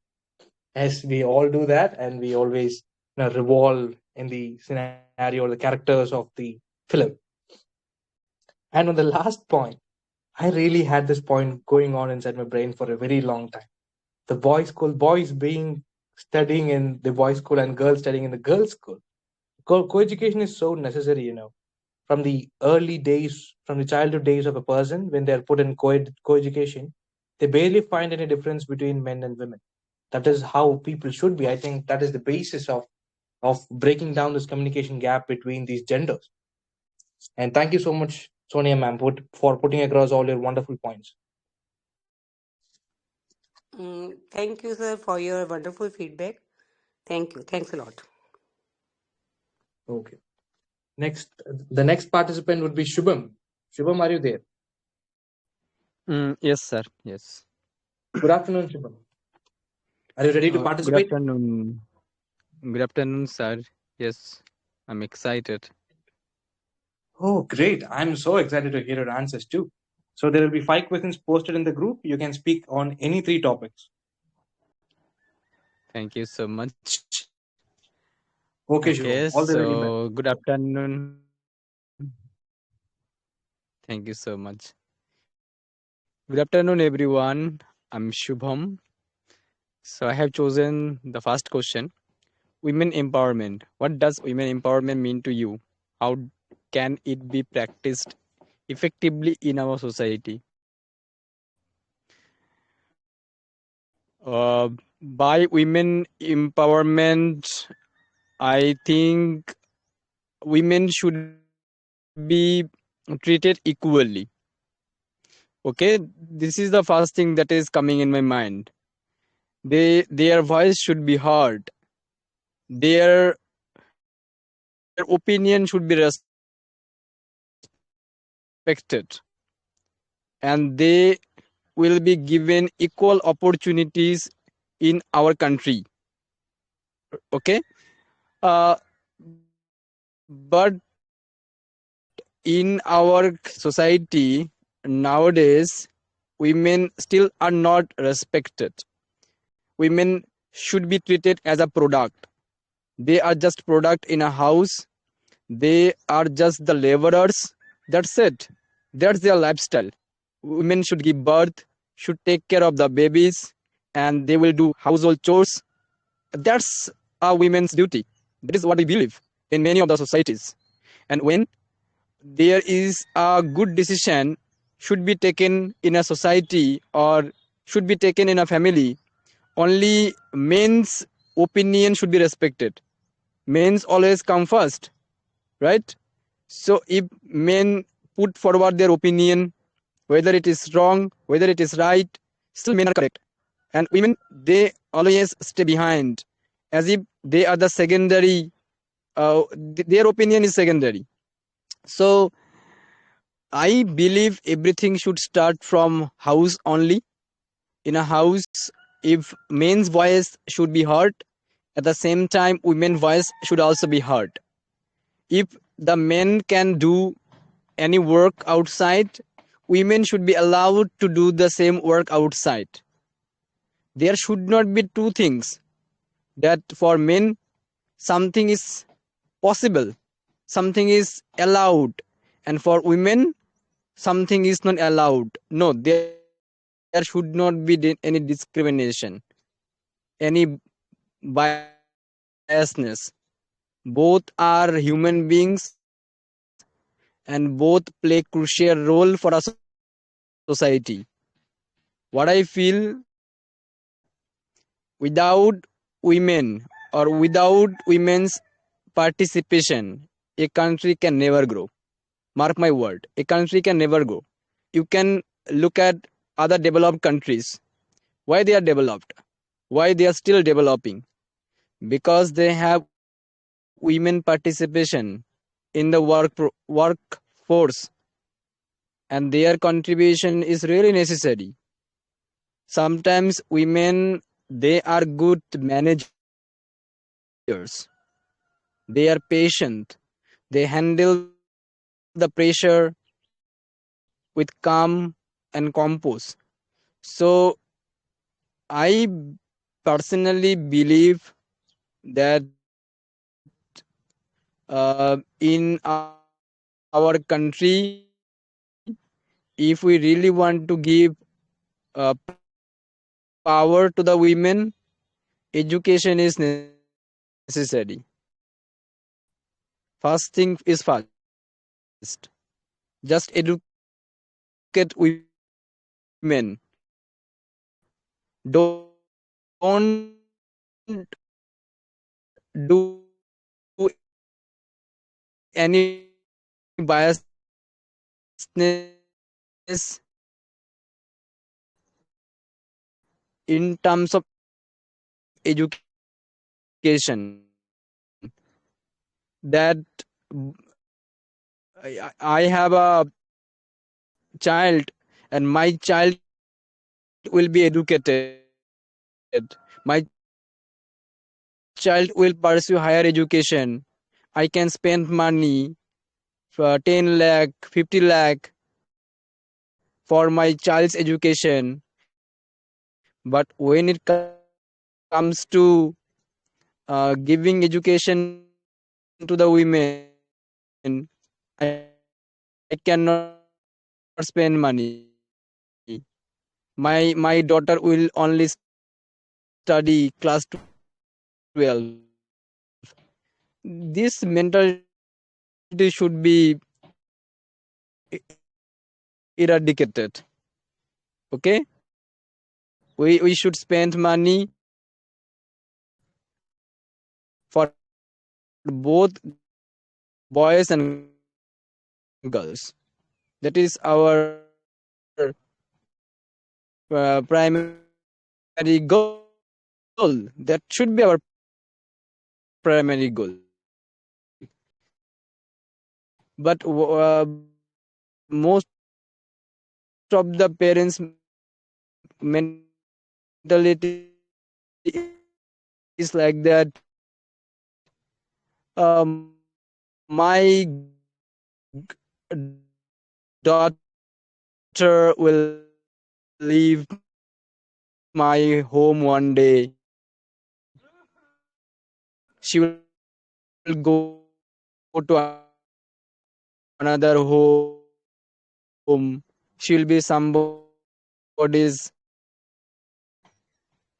As we all do that, and we always revolve in the scenario or the characters of the film. And on the last point, I really had this point going on inside my brain for a very long time. The boys' school, boys being studying in the boys' school and girls studying in the girls' school. Co-education is so necessary, from the early days, from the childhood days of a person when they are put in co-education, they barely find any difference between men and women. That is how people should be. I think that is the basis of breaking down this communication gap between these genders. And thank you so much, Sonia ma'am, for putting across all your wonderful points. Thank you, sir, for your wonderful feedback. Thank you. Thanks a lot. Okay. Next, the next participant would be Shubham. Shubham, are you there? Yes, sir. Yes. Good afternoon, Shubham. Are you ready to Good participate? afternoon. Good afternoon, sir. Yes, I'm excited. Oh, great. I'm so excited to hear your answers too. So there will be 5 questions posted in the group. You can speak on any 3 topics. Thank you so much. Okay, Okay, Shubham. All the very best. so good afternoon. Thank you so much. Good afternoon, everyone. I'm Shubham. So I have chosen the first question. women empowerment. What does women empowerment mean to you? How can it be practiced effectively in our society? By women empowerment, I think women should be treated equally. Okay, this is the first thing that is coming in my mind. Their voice should be heard. Their opinion should be respected, and they will be given equal opportunities in our country. Okay, uh, but in our society nowadays, women still are not respected. Women should be treated as a product. They are just product in a house. They are just the laborers. That's it. That's their lifestyle. Women should give birth, should take care of the babies, and they will do household chores. That's a women's duty. That is what we believe in many of the societies. And when there is a good decision should be taken in a society or should be taken in a family, only men's opinion should be respected. Men's always come first, right? So if men put forward their opinion, whether it is wrong, whether it is right, still men are correct. And women, they always stay behind, as if they are the secondary. Their opinion is secondary. So I believe everything should start from house only. In a house, if men's voice should be heard, at the same time, women's voice should also be heard. If the men can do any work outside, women should be allowed to do the same work outside. There should not be two things, that for men something is possible, something is allowed, and for women something is not allowed. No, there should not be any discrimination, any biasness. Both are human beings, and both play crucial role for a society. What I feel, without women or without women's participation, a country can never grow. Mark my word, a country can never grow. You can look at other developed countries. Why they are developed? Why they are still developing? Because they have women participation in the workforce, and their contribution is really necessary. Sometimes women, they are good managers. They are patient. They handle the pressure with calm and compose. So I personally believe that in our country, if we really want to give power to the women, education is necessary. First thing is first. Just educate women. Don't do any biasness in terms of education. That I have a child, and my child will be educated. My child will pursue higher education. I can spend money for 10 lakh, 50 lakh for my child's education. But when it comes to giving education to the women, I cannot spend money. My daughter will only study class 12. My daughter will only study class 12. But when it comes to this mentality should be eradicated. Okay, we should spend money for both boys and girls. That is our primary goal. That should be our primary goal. But most of the parents mentality is like that. My daughter will leave my home one day. She will go to another home. She will be somebody's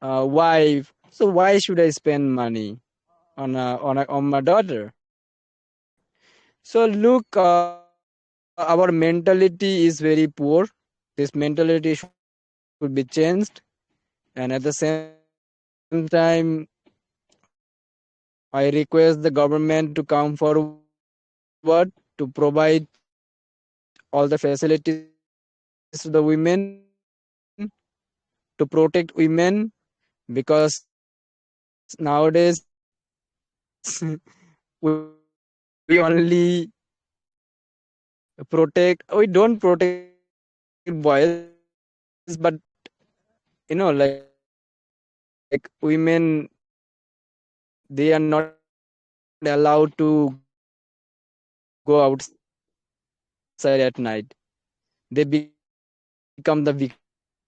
wife. So why should I spend money on my daughter? So look, our mentality is very poor. This mentality should be changed, and at the same time, I request the government to come forward to provide all the facilities to the women, to protect women, because nowadays we don't protect boys, but like women, they are not allowed to go outside at night. They become the victim.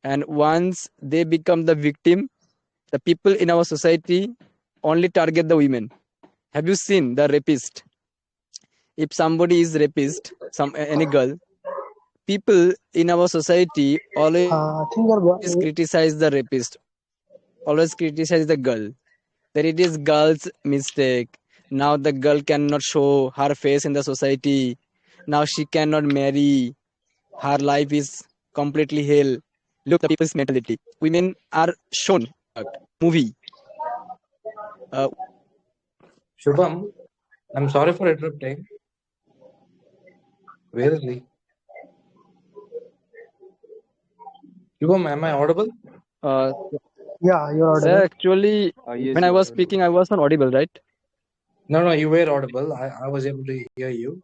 And once they become the victim, the people in our society only target the women. Have you seen the rapist? If somebody is rapist, any girl, people in our society always I think criticize the rapist, always criticize the girl, that it is girl's mistake. Now the girl cannot show her face in the society. Now she cannot marry. Her life is completely hell. Look, the people's mentality. Women are shown movie. Shubham, I'm sorry for interrupting. Where is he? Shubham, am I audible? Uh, Yeah, you're sir, audible. actually, Yes, when I you are was audible. speaking, I was not audible, right? No, no, you were audible. I was able to hear you.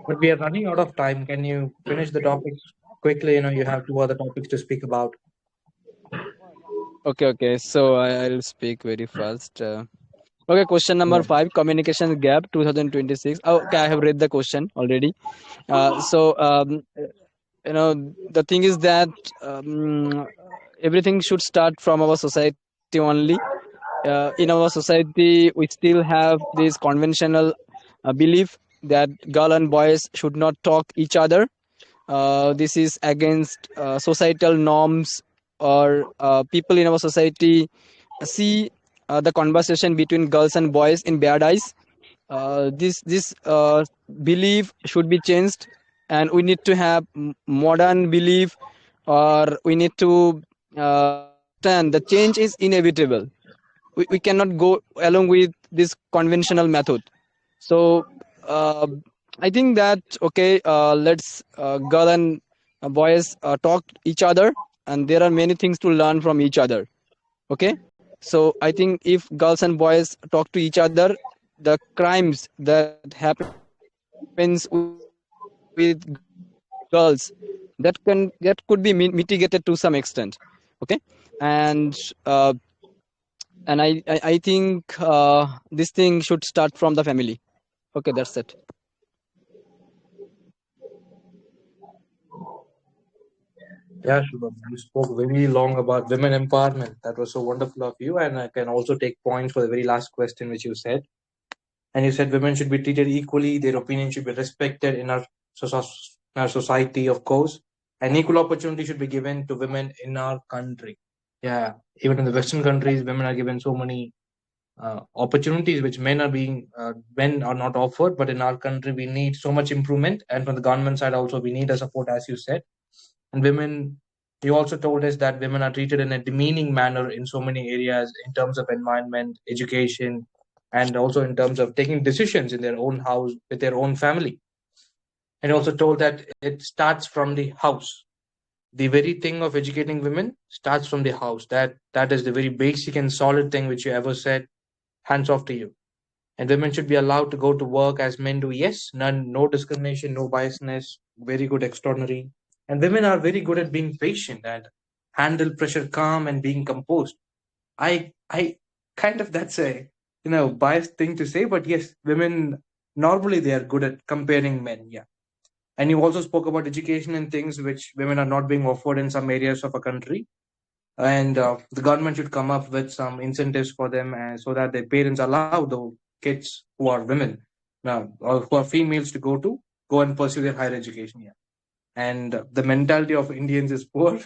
But we are running out of time. Can you finish the topics quickly? You have two other topics to speak about. Okay, okay. So I'll speak very fast. Okay, question number Yeah. 5, communication gap 2026. Oh, okay, I have read the question already. The thing is that everything should start from our society only. In our society, we still have this conventional belief that girl and boys should not talk each other. This is against societal norms, or people in our society see the conversation between girls and boys in bad eyes. This belief should be changed, and we need to have modern belief, or we need to understand the change is inevitable. We cannot go along with this conventional method. So uh, I think that okay, let's girl and boys talk each other, and there are many things to learn from each other. Okay, so I think if girls and boys talk to each other, the crimes that happens with girls, that could be mitigated to some extent. Okay, and uh, I think this thing should start from the family. Okay, that's it. Yeah, Shubham, you spoke very long about women empowerment. That was so wonderful of you. And I can also take points for the very last question which you said. And you said women should be treated equally, their opinion should be respected in our society, of course, and equal opportunity should be given to women in our country. Yeah, even in the Western countries, women are given so many opportunities which men are not offered. But in our country, we need so much improvement, and from the government side also, we need a support, as you said. And women, you also told us that women are treated in a demeaning manner in so many areas in terms of environment, education, and also in terms of taking decisions in their own house with their own family. And also told that it starts from the house. The very thing of educating women starts from the house. That is the very basic and solid thing which you ever said. Hands off to you. And women should be allowed to go to work as men do. Yes, none, no discrimination, no biasness. Very good, extraordinary. And women are very good at being patient and handle pressure calm and being composed. I kind of, that's a biased thing to say, but yes, women normally they are good at comparing men. Yeah. And you also spoke about education and things which women are not being offered in some areas of a country. And the government should come up with some incentives for them, so that their parents allow the kids who are women now, or who are females, to go and pursue their higher education. Yeah. And the mentality of Indians is poor.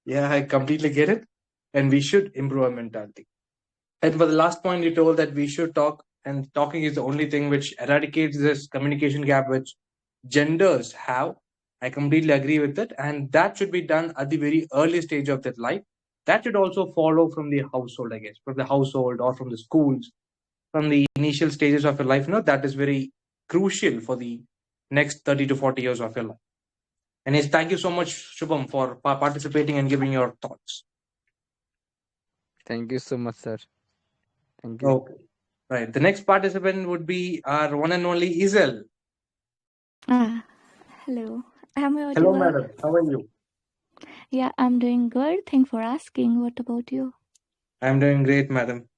Yeah, I completely get it. And we should improve our mentality. And for the last point, you told that we should talk, and talking is the only thing which eradicates this communication gap which genders have. I completely agree with it. And that should be done at the very early stage of their life. That should also follow from the household, I guess, from the household or from the schools, from the initial stages of your life. That is very crucial for the next 30 to 40 years of your life. And yes, thank you so much, Shubham, for participating and giving your thoughts. Thank you so much, sir. Thank you. Okay. Right. The next participant would be our one and only Isel. Hello. Am I Hello, audible? madam. How are you? Yeah, I'm doing good. Thanks for asking. What about you? I'm doing great, madam.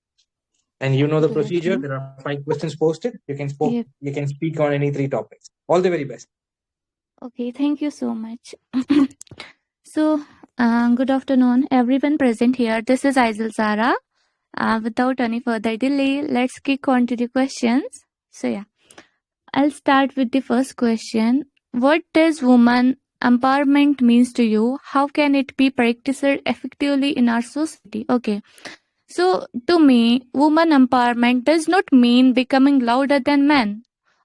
And you know the Glad to procedure. know. There are 5 questions posted. Yep. You can speak on any 3 topics. All the very best. Okay, thank you so much. So, good afternoon, everyone present here. This is Aizal Zara. Without any further delay, let's kick on to the questions. So, yeah, I'll start with the first question. What does woman empowerment means to you? How can it be practiced effectively in our society? Okay. So, to me, woman empowerment does not mean becoming louder than men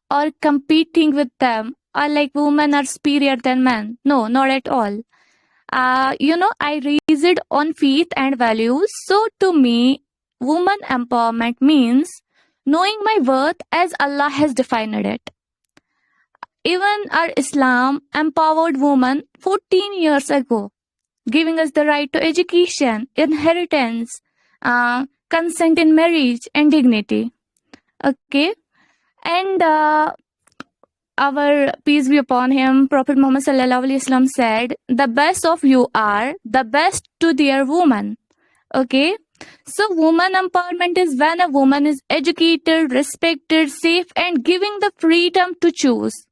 or competing with them or like women are superior than men. No, not at all. I raised it on faith and values. So, to me, woman empowerment means knowing my worth as Allah has defined it. Even our Islam empowered women 14 years ago, giving us the right to education, inheritance, consent in marriage, and dignity. Okay, and our peace be upon him, Prophet Muhammad sallallahu alaihi wasallam said, "The best of you are the best to their woman." Okay, so woman empowerment is when a woman is educated, respected, safe, and giving the freedom to choose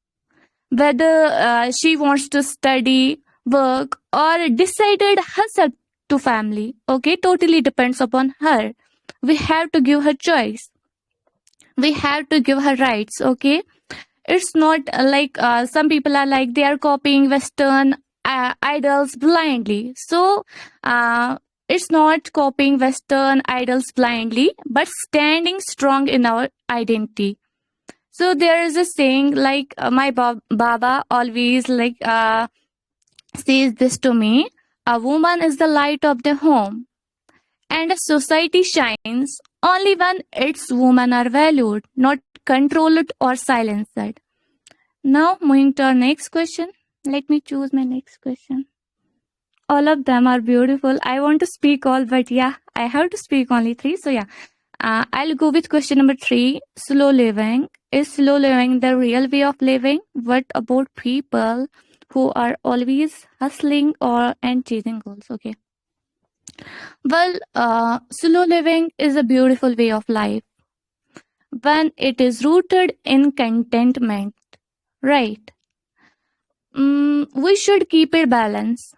whether she wants to study, work, or decided herself to family. Okay, totally depends upon her. We have to give her choice. We have to give her rights. Okay, it's not like some people are like they are copying Western idols blindly. So it's not copying Western idols blindly, but standing strong in our identity. So there is a saying like my Baba always says this to me: a woman is the light of the home, and a society shines only when its women are valued, not controlled or silenced. Now moving to our next question. Let me choose my next question. All of them are beautiful. I want to speak all, but yeah, I have to speak only 3. So yeah, I'll go with question number 3. Slow living. Is slow living the real way of living? What about people who are always hustling and chasing goals? Okay. Well, slow living is a beautiful way of life when it is rooted in contentment, right? We should keep it balanced.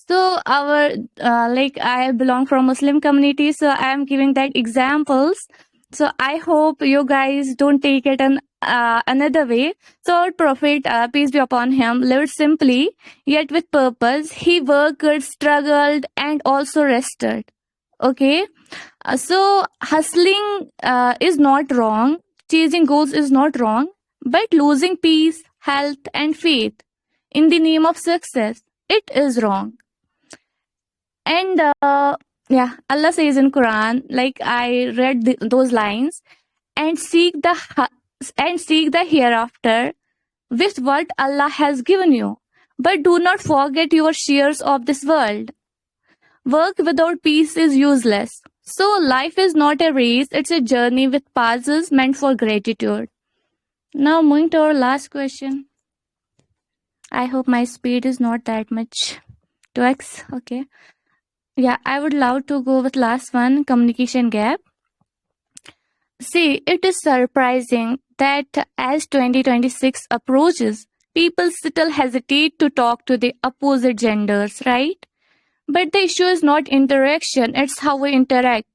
So our I belong from Muslim community, so I am giving that examples. So I hope you guys don't take it another way. So our prophet, peace be upon him, lived simply yet with purpose. He worked, struggled, and also rested. Okay. So hustling is not wrong. Chasing goals is not wrong. But losing peace, health, and faith in the name of success, it is wrong. And yeah, Allah says in Quran, like I read those lines, and seek the hereafter with what Allah has given you. But do not forget your shares of this world. Work without peace is useless. So life is not a race, it's a journey with pauses meant for gratitude. Now moving to our last question. I hope my speed is not that much. 2x, okay. Yeah, I would love to go with last one, communication gap. See, it is surprising that as 2026 approaches, people still hesitate to talk to the opposite genders, right? But the issue is not interaction, it's how we interact,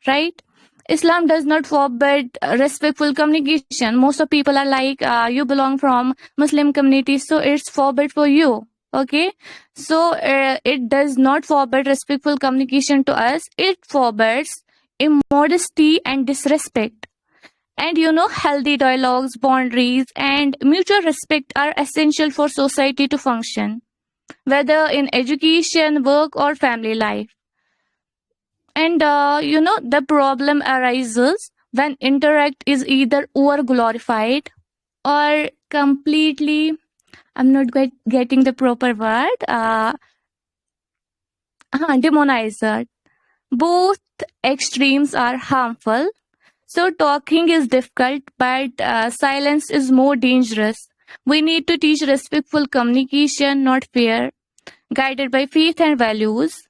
right? Islam does not forbid respectful communication. Most of people are like, you belong from Muslim community, so it's forbid for you. Okay, so it does not forbid respectful communication to us. It forbids immodesty and disrespect. And healthy dialogues, boundaries, and mutual respect are essential for society to function, whether in education, work, or family life. And the problem arises when interact is either over glorified or completely, I'm not getting the proper word, demonized. Both extremes are harmful. So talking is difficult, but silence is more dangerous. We need to teach respectful communication, not fear, guided by faith and values.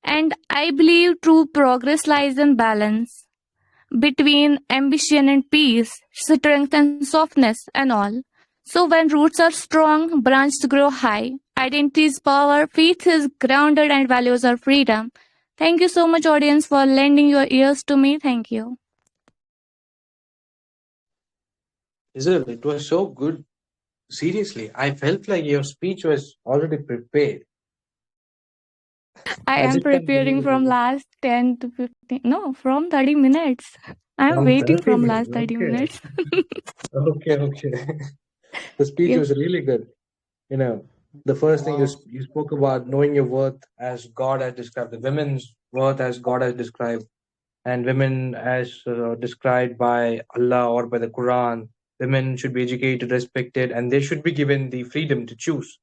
And I believe true progress lies in balance between ambition and peace, strength and softness, and all. So when roots are strong, branches grow high. Identity is power, faith is grounded, and values are freedom. Thank you so much, audience, for lending your ears to me. Thank you. Isabel, it was so good. Seriously, I felt like your speech was already prepared. I I am just can't believe preparing from it. last 10 to 15. No, from 30 minutes. I am From waiting 30 from minutes. last 30 Okay. minutes. Okay. The speech Yes. was really good. The first thing you spoke about knowing your worth as God has described, the women's worth as God has described, and women as described by Allah or by the Quran. Women should be educated, respected, and they should be given the freedom to choose.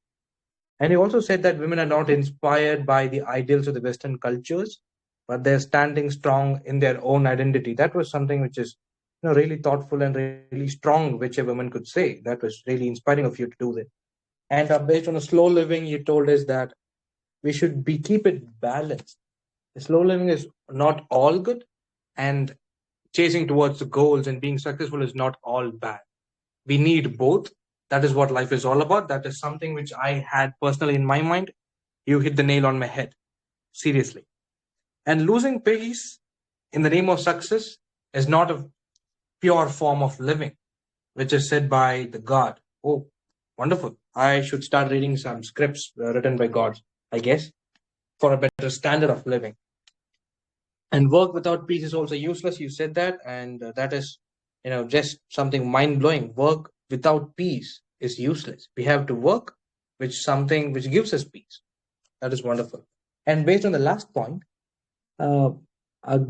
And he also said that women are not inspired by the ideals of the Western cultures, but they're standing strong in their own identity. That was something which is really thoughtful and really strong, which a woman could say. That was really inspiring of you to do that. And based on a slow living, you told us that we should keep it balanced. The slow living is not all good, and chasing towards the goals and being successful is not all bad. We need both. That is what life is all about. That is something which I had personally in my mind. You hit the nail on my head. Seriously. And losing peace in the name of success is not a pure form of living, which is said by the God. Oh, wonderful. I should start reading some scripts written by gods, I guess, for a better standard of living. And work without peace is also useless. You said that, and that is, just something mind blowing. Work without peace is useless. We have to work, something which gives us peace. That is wonderful. And based on the last point, uh,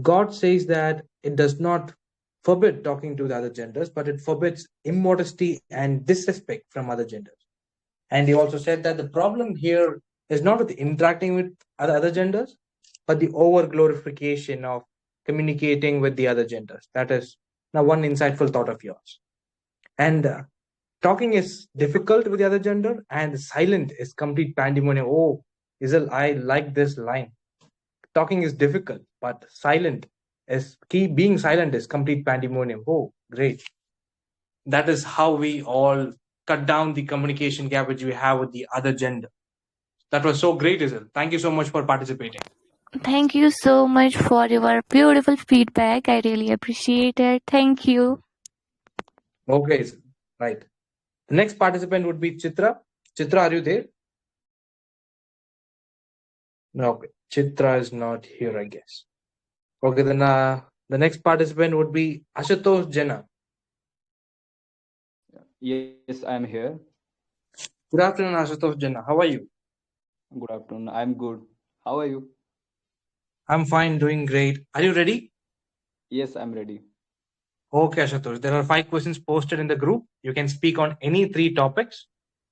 God says that it does not forbid talking to the other genders, but it forbids immodesty and disrespect from other genders. And he also said that the problem here is not with interacting with other genders, but the over glorification of communicating with the other genders. That is now one insightful thought of yours. And talking is difficult with the other gender, and silent is complete pandemonium. Oh, Isel, I like this line. Talking is difficult, but being silent is complete pandemonium. Oh, great. That is how we all cut down the communication gap which we have with the other gender. That was so great, Isel. Thank you so much for participating. Thank you so much for your beautiful feedback. I really appreciate it. Thank you. Okay, Isel. Right. The next participant would be Chitra. Chitra, are you there? No, okay. Chitra is not here, I guess. Okay, then the next participant would be Ashutosh Jena. Yes, I am here. Good afternoon, Ashutosh Jena. How are you? Good afternoon. I'm good. How are you? I'm fine, doing great. Are you ready? Yes, I'm ready. Okay, Ashutosh. There are 5 questions posted in the group. You can speak on any 3 topics,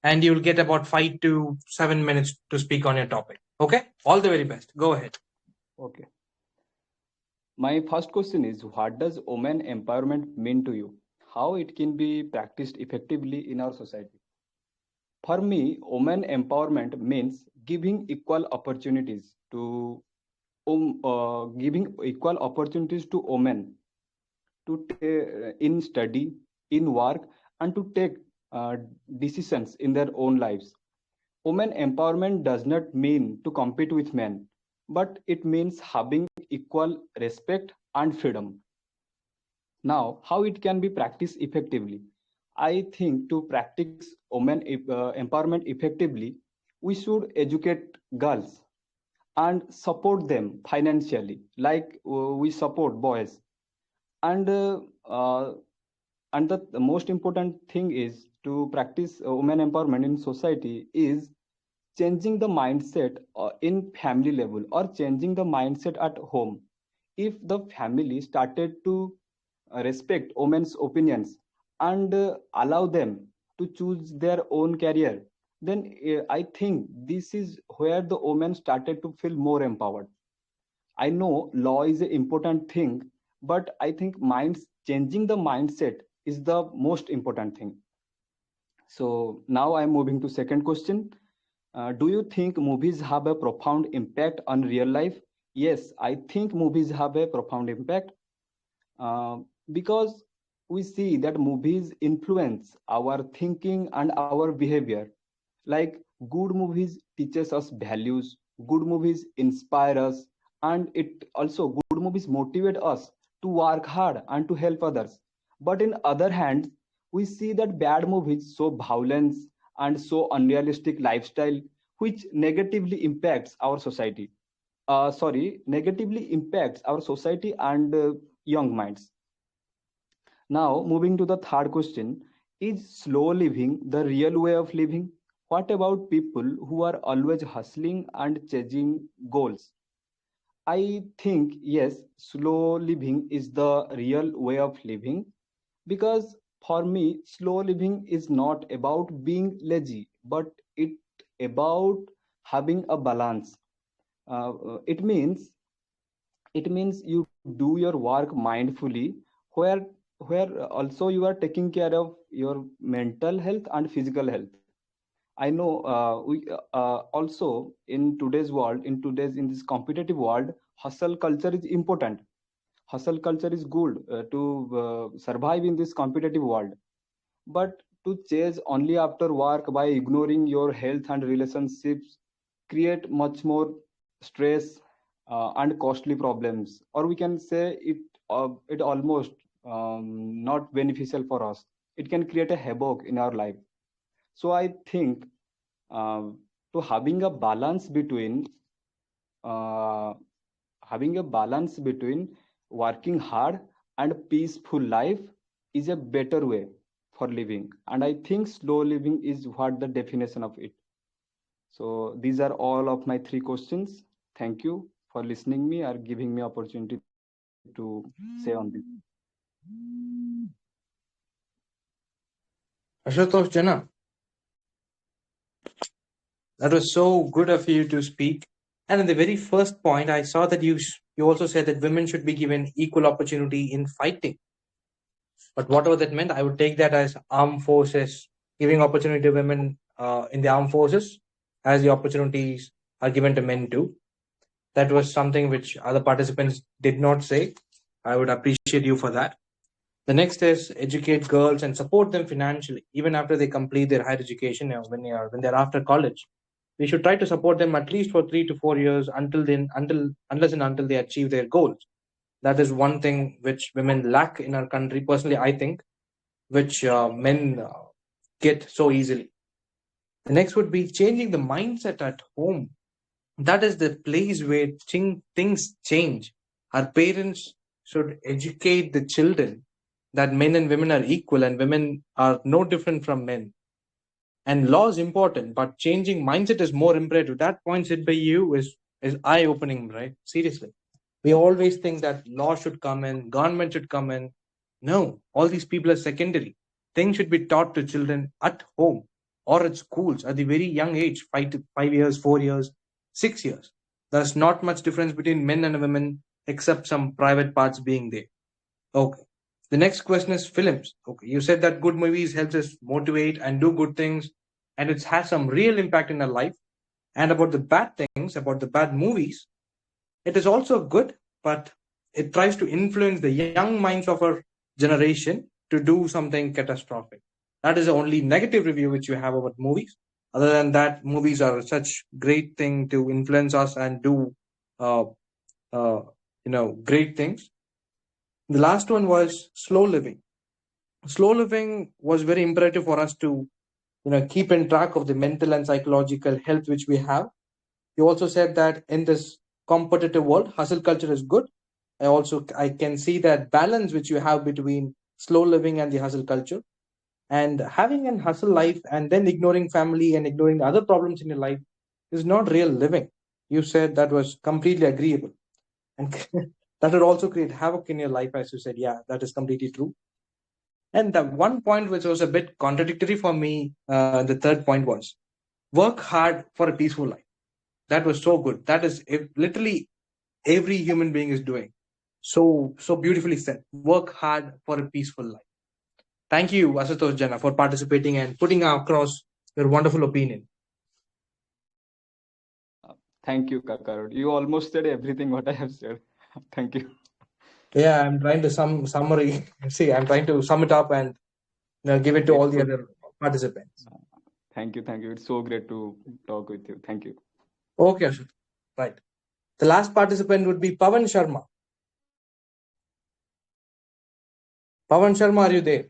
and you'll get about 5 to 7 minutes to speak on your topic. Okay? All the very best. Go ahead. Okay. My first question is, what does women empowerment mean to you? How it can be practiced effectively in our society? For me, women empowerment means giving equal opportunities to women in study, in work, and to take uh, decisions in their own lives. Women empowerment does not mean to compete with men, but it means having equal respect and freedom. Now, how it can be practiced effectively? I think to practice women empowerment effectively, we should educate girls and support them financially, like we support boys. And the most important thing is to practice women empowerment in society is changing the mindset in family level or changing the mindset at home. If the family started to respect women's opinions and allow them to choose their own career, then I think this is where the women started to feel more empowered. I know law is an important thing, but I think minds changing the mindset is the most important thing. So now I'm moving to second question. Do you think movies have a profound impact on real life? Yes, I think movies have a profound impact uh, because we see that movies influence our thinking and our behavior. Like good movies teaches us values, good movies inspire us, and it also good movies motivate us to work hard and to help others. But in other hand, we see that bad movies show violence and show unrealistic lifestyle, which negatively impacts our society. Negatively impacts our society and young minds. Now, moving to the third question, is slow living the real way of living? What about people who are always hustling and chasing goals? I think yes, slow living is the real way of living because for me, slow living is not about being lazy, but it about having a balance. It means you do your work mindfully, where also you are taking care of your mental health and physical health. I know we also in today's world, in this competitive world, hustle culture is important. Hustle culture is good to survive in this competitive world, but to chase only after work by ignoring your health and relationships create much more stress and costly problems, or we can say it almost not beneficial for us. It can create a havoc in our life. So I think to uh, having a balance between working hard and peaceful life is a better way for living, and I think slow living is what the definition of it. So these are all of my 3 questions. Thank you for listening me or giving me opportunity to say on this. Ashutosh Jena, that was so good of you to speak. And in the very first point, I saw that you also said that women should be given equal opportunity in fighting. But whatever that meant, I would take that as armed forces, giving opportunity to women in the armed forces as the opportunities are given to men too. That was something which other participants did not say. I would appreciate you for that. The next is educate girls and support them financially, even after they complete their higher education. When they're after college, we should try to support them at least for 3 to 4 years unless and until they achieve their goals. That is one thing which women lack in our country. Personally, I think which men get so easily. The next would be changing the mindset at home. That is the place where things change. Our parents should educate the children that men and women are equal and women are no different from men. And law is important, but changing mindset is more imperative. That point said by you is eye opening, right? Seriously. We always think that law should come in, government should come in. No, all these people are secondary. Things should be taught to children at home or at schools at the very young age, 5 years, 4 years, 6 years. There's not much difference between men and women except some private parts being there. Okay. The next question is films. Okay. You said that good movies helps us motivate and do good things, and it has some real impact in our life. And about the bad things, about the bad movies, it is also good, but it tries to influence the young minds of our generation to do something catastrophic. That is the only negative review which you have about movies. Other than that, movies are such great thing to influence us and do, uh, great things. The last one was slow living. Slow living was very imperative for us to, keep in track of the mental and psychological health which we have. You also said that in this competitive world, hustle culture is good. I can see that balance which you have between slow living and the hustle culture, and having an hustle life and then ignoring family and ignoring other problems in your life is not real living. You said that was completely agreeable, and that would also create havoc in your life, as you said. Yeah, that is completely true. And the one point which was a bit contradictory for me, the third point was work hard for a peaceful life. That was so good. That is literally every human being is doing. So beautifully said. Work hard for a peaceful life. Thank you, Asutosh Jana, for participating and putting across your wonderful opinion. Thank you, Kakarot. You almost said everything what I have said. Thank you. Yeah, I'm trying to summary. See, I'm trying to sum it up and give it to all the other participants. Thank you. It's so great to talk with you. Thank you. Okay, Asutosh. Right. The last participant would be Pawan Sharma. Pawan Sharma, are you there?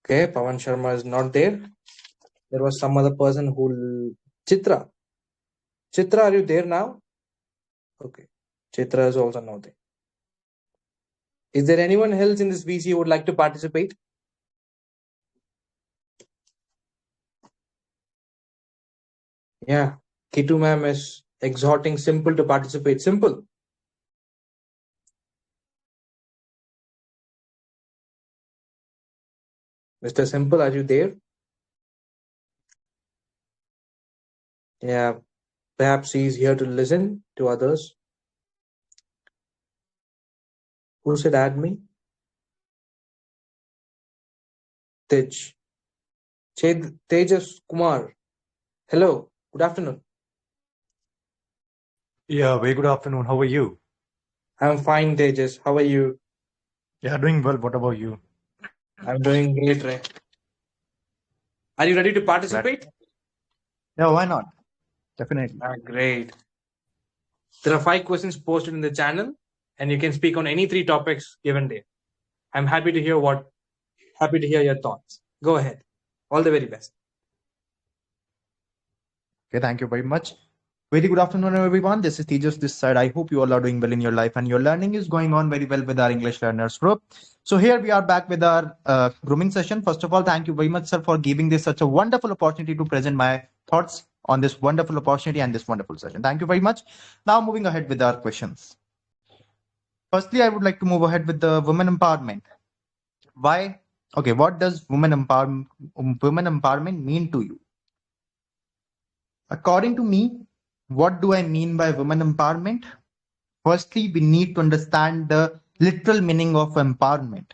Okay, Pawan Sharma is not there. There was some other person who. Chitra. Chitra, are you there now? Okay. Chitra is also not there. Is there anyone else in this VC who would like to participate? Yeah. Kitu ma'am is exhorting Simple to participate. Simple. Mr. Simple, are you there? Yeah. Perhaps he is here to listen to others. Who said add me? Tej. Tejas Kumar. Hello. Good afternoon. Yeah, very good afternoon. How are you? I'm fine, Tejas. How are you? Yeah, doing well. What about you? I'm doing great, right? Are you ready to participate? Yeah, why not? Definitely. Great. There are 5 questions posted in the channel, and you can speak on any 3 topics given there. I'm happy to hear your thoughts. Go ahead. All the very best. Okay, thank you very much. Very good afternoon, everyone. This is Tejas this side. I hope you all are doing well in your life and your learning is going on very well with our English learners group. So here we are back with our grooming session. First of all, thank you very much, sir, for giving this such a wonderful opportunity to present my thoughts on this wonderful opportunity and this wonderful session. Thank you very much. Now moving ahead with our questions. Firstly, I would like to move ahead with the women empowerment. Why? Okay, what does women empowerment mean to you? According to me, what do I mean by women empowerment? Firstly, we need to understand the literal meaning of empowerment.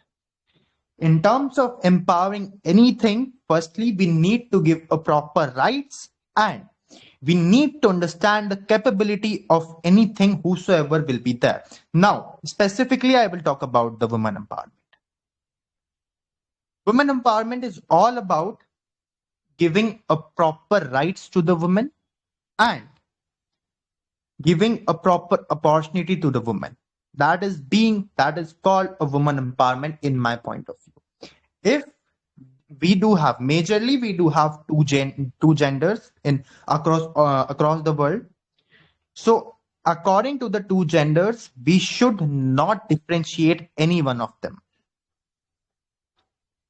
In terms of empowering anything, firstly, we need to give a proper rights and we need to understand the capability of anything whosoever will be there. Now, specifically, I will talk about the women empowerment. Women empowerment is all about giving a proper rights to the women and giving a proper opportunity to the woman. That is called a woman empowerment in my point of view. If we do have majorly we do have two genders in across the world. So according to the two genders, we should not differentiate any one of them.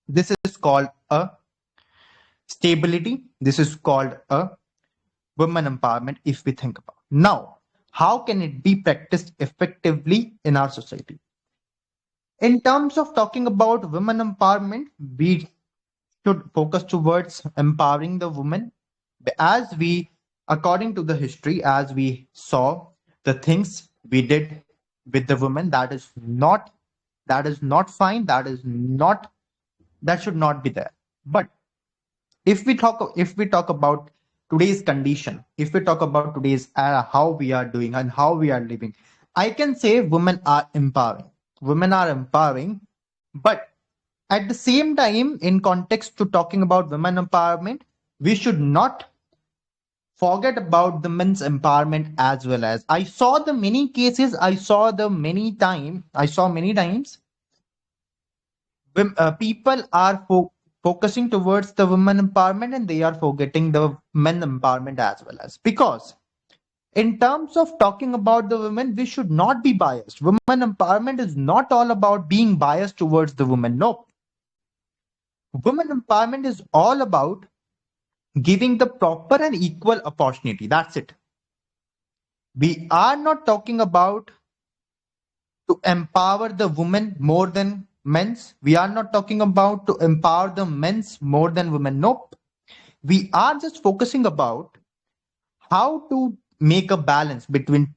This is called a stability. This is called a women empowerment. If we think about now, how can it be practiced effectively in our society? In terms of talking about women empowerment, we should focus towards empowering the woman. As we, according to the history, as we saw the things we did with the women, that is not fine. That should not be there. But if we talk about today's condition, if we talk about today's era, how we are doing and how we are living, I can say women are empowering. But at the same time, in context to talking about women empowerment, we should not forget about the men's empowerment as well. As I saw the many cases, I saw many times people are focusing towards the women empowerment and they are forgetting the men empowerment as well. As because in terms of talking about the women, we should not be biased. Women empowerment is not all about being biased towards the women. No, women empowerment is all about giving the proper and equal opportunity. That's it. We are not talking about to empower the women more than men's. We are not talking about to empower the men's more than women. Nope. We are just focusing about how to make a balance between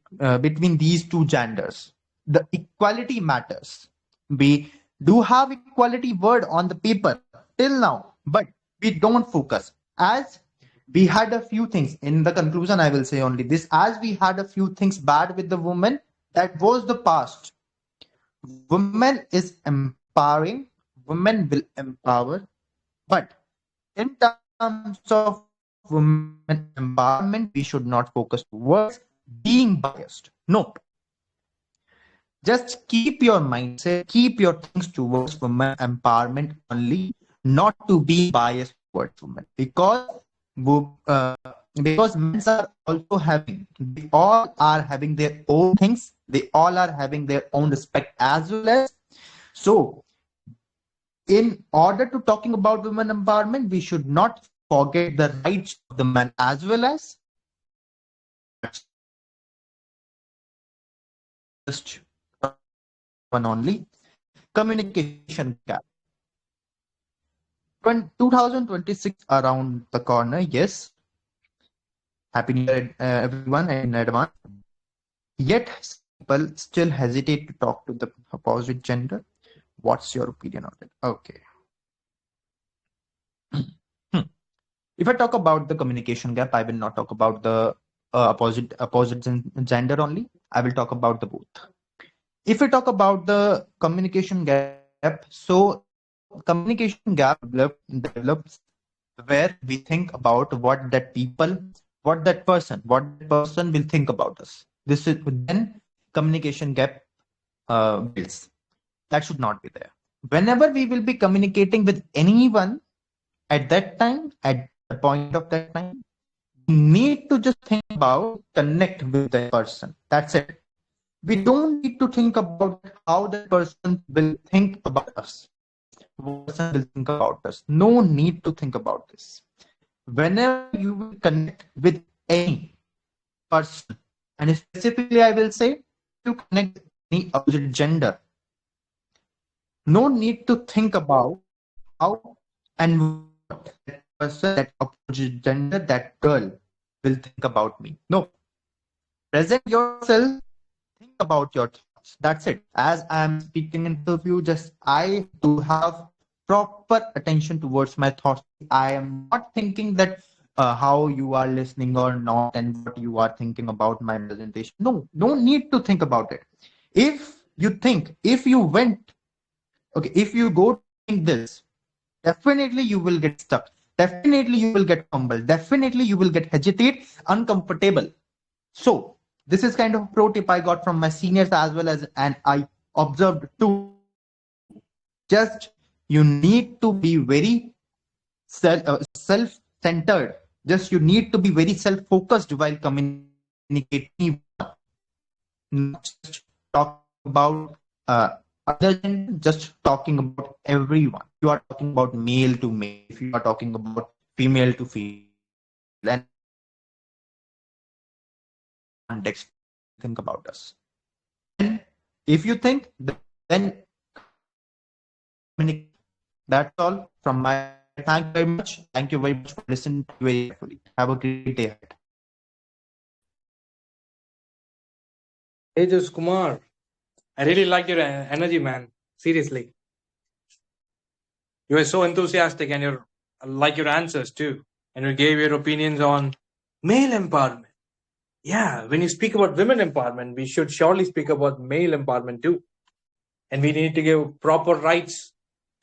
these two genders. The equality matters. We do have equality word on the paper till now, but we don't focus. As we had a few things in the conclusion, I will say only this: as we had a few things bad with the woman, that was the past. Women is empowering, women will empower, but in terms of women empowerment, we should not focus towards being biased. Nope. Just keep your mindset, keep your things towards women empowerment only, not to be biased towards women. Because men are also having, they all are having their own things, they all are having their own respect as well. As so, in order to talking about women empowerment, we should not forget the rights of the man as well. As just one only communication gap. 2026 around the corner. Yes, happy new year everyone in advance. Yet some people still hesitate to talk to the opposite gender. What's your opinion on it? Okay. If I talk about the communication gap, I will not talk about the opposite gender only. I will talk about the both. If we talk about the communication gap, so communication gap develops where we think about what that person will think about us. This is then communication gap builds. That should not be there. Whenever we will be communicating with anyone at that time, at the point of that time, we need to just think about connect with that person. That's it. We don't need to think about how that person will think about us. What person will think about us. No need to think about this. Whenever you will connect with any person, and specifically I will say to connect with any opposite gender, no need to think about how and what that person, that opposite gender, that girl will think about me. No. Present yourself, think about your thoughts. That's it. As I am speaking in front of you, just I do have proper attention towards my thoughts. I am not thinking that how you are listening or not and what you are thinking about my presentation. No, no need to think about it. If you think, if you went, okay, if you go to think this, definitely you will get stuck. Definitely you will get humbled. Definitely you will get hesitate, uncomfortable. So this is kind of a pro tip I got from my seniors as well as, and I observed too. Just you need to be very self-centered. Just you need to be very self-focused while communicating anyone, not just talking about other gender, just talking about everyone. If you are talking about male to male, if you are talking about female to female, and context, think about us. And if you think, then communicate. That's all from my side. Thank you very much. Thank you very much for listening to me very carefully. Have a great day ahead. Tejas Kumar, I really liked your energy, man. Seriously. You were so enthusiastic and you're like your answers too. And you gave your opinions on male empowerment. Yeah, when you speak about women empowerment, we should surely speak about male empowerment too. And we need to give proper rights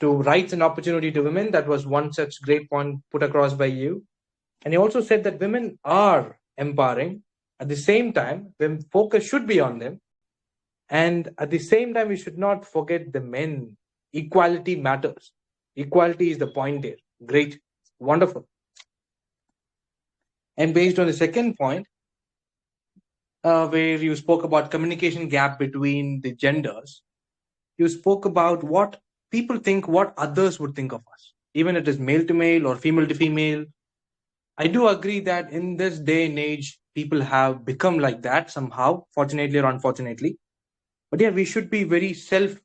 and opportunity to women. That was one such great point put across by you. And you also said that women are empowering. At the same time, when focus should be on them. And at the same time, we should not forget the men. Equality matters. Equality is the point there. Great. Wonderful. And based on the second point, where you spoke about communication gap between the genders, you spoke about what people think, what others would think of us, even if it is male to male or female to female. I do agree that in this day and age, people have become like that somehow, fortunately or unfortunately. But yeah, we should be very self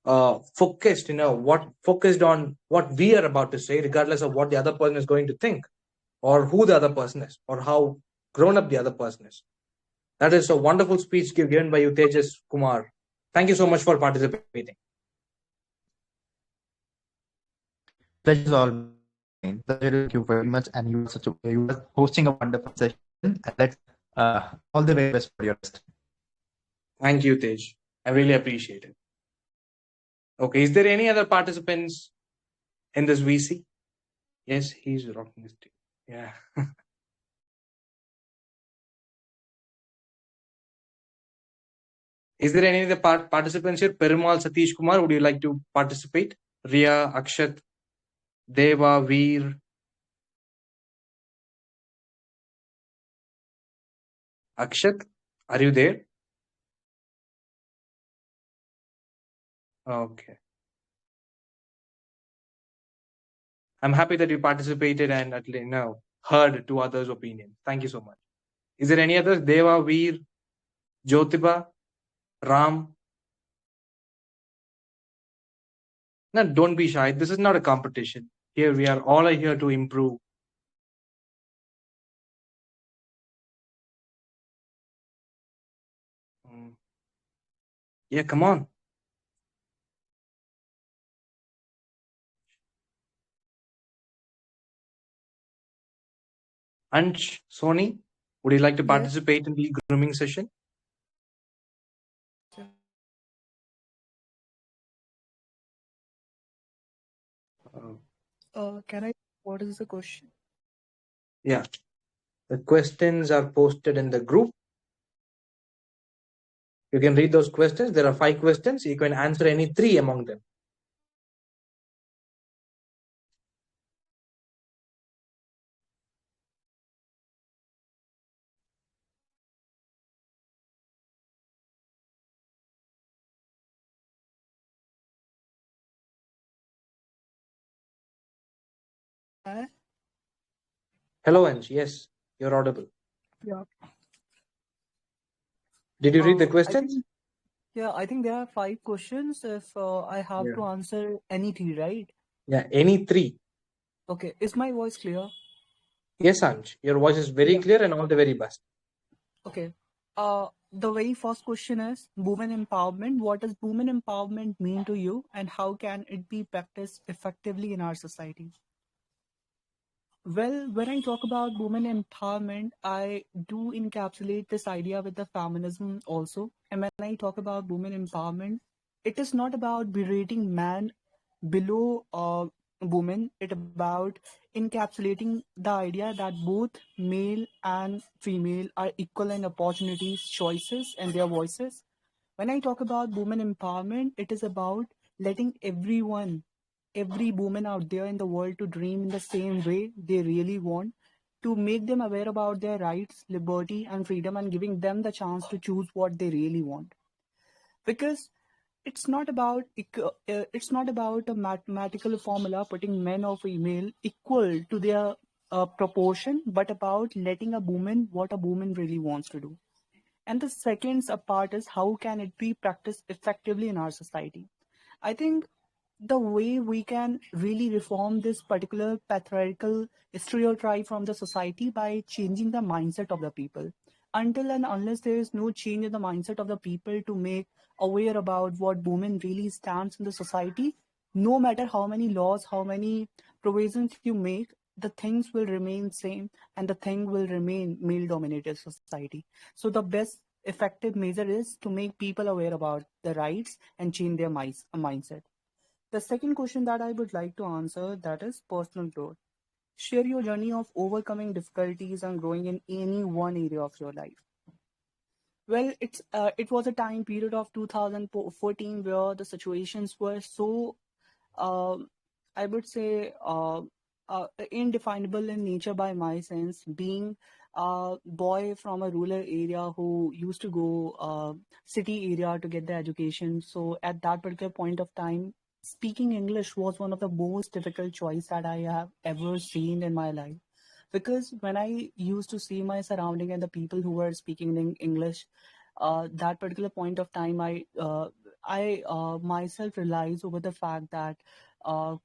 focused, what focused on what we are about to say, regardless of what the other person is going to think, or who the other person is, or how grown up the other person is. That is a wonderful speech given by you, Tejas Kumar. Thank you so much for participating. Pleasure is all mine. Thank you very much, and you are hosting a wonderful session. And let's all the very best for your rest. Thank you, Tej. I really appreciate it. Okay, is there any other participants in this VC? Yes, he's rocking this too. Yeah. Is there any other participants here? Perumal Satish Kumar, would you like to participate? Ria, Akshat, Deva, Veer. Akshat, are you there? Okay. I'm happy that you participated and at least heard two others' opinions. Thank you so much. Is there any others? Deva, Veer, Jyotiba, Ram? No, don't be shy. This is not a competition. Here we are all here to improve. Yeah, come on. Ansh, Sony, would you like to participate in the grooming session? Can I? What is the question? Yeah. The questions are posted in the group. You can read those questions. There are 5 questions. You can answer any 3 among them. Hello, Ansh. Yes, you're audible. Yeah. Did you read the I questions? think, I think there are 5 questions. If I have to answer any 3, right? Yeah, any 3. Okay. Is my voice clear? Yes, Ansh. Your voice is very clear and all the very best. Okay. The very first question is women empowerment. What does women empowerment mean to you, and how can it be practiced effectively in our society? Well, when I talk about women empowerment, I do encapsulate this idea with the feminism also. And when I talk about women empowerment, it is not about berating man below woman. It about encapsulating the idea that both male and female are equal in opportunities, choices, and their voices. When I talk about women empowerment, it is about letting everyone every woman out there in the world to dream in the same way they really want, to make them aware about their rights, liberty, and freedom, and giving them the chance to choose what they really want. Because it's not about a mathematical formula putting men or female equal to their proportion, but about letting a woman what a woman really wants to do. And the second part is how can it be practiced effectively in our society. I think the way we can really reform this particular patriarchal stereotype from the society by changing the mindset of the people. Until and unless there is no change in the mindset of the people to make aware about what women really stands in the society, no matter how many laws, how many provisions you make, the things will remain same and the thing will remain male dominated society. So the best effective measure is to make people aware about the rights and change their mindset. The second question that I would like to answer, that is personal growth. Share your journey of overcoming difficulties and growing in any one area of your life. Well, it was a time period of 2014 where the situations were so um, I would say indefinable in nature by my sense, being a boy from a rural area who used to go city area to get the education. So at that particular point of time, speaking English was one of the most difficult choice that I have ever seen in my life. Because when I used to see my surrounding and the people who were speaking in English, that particular point of time, I myself realized over the fact that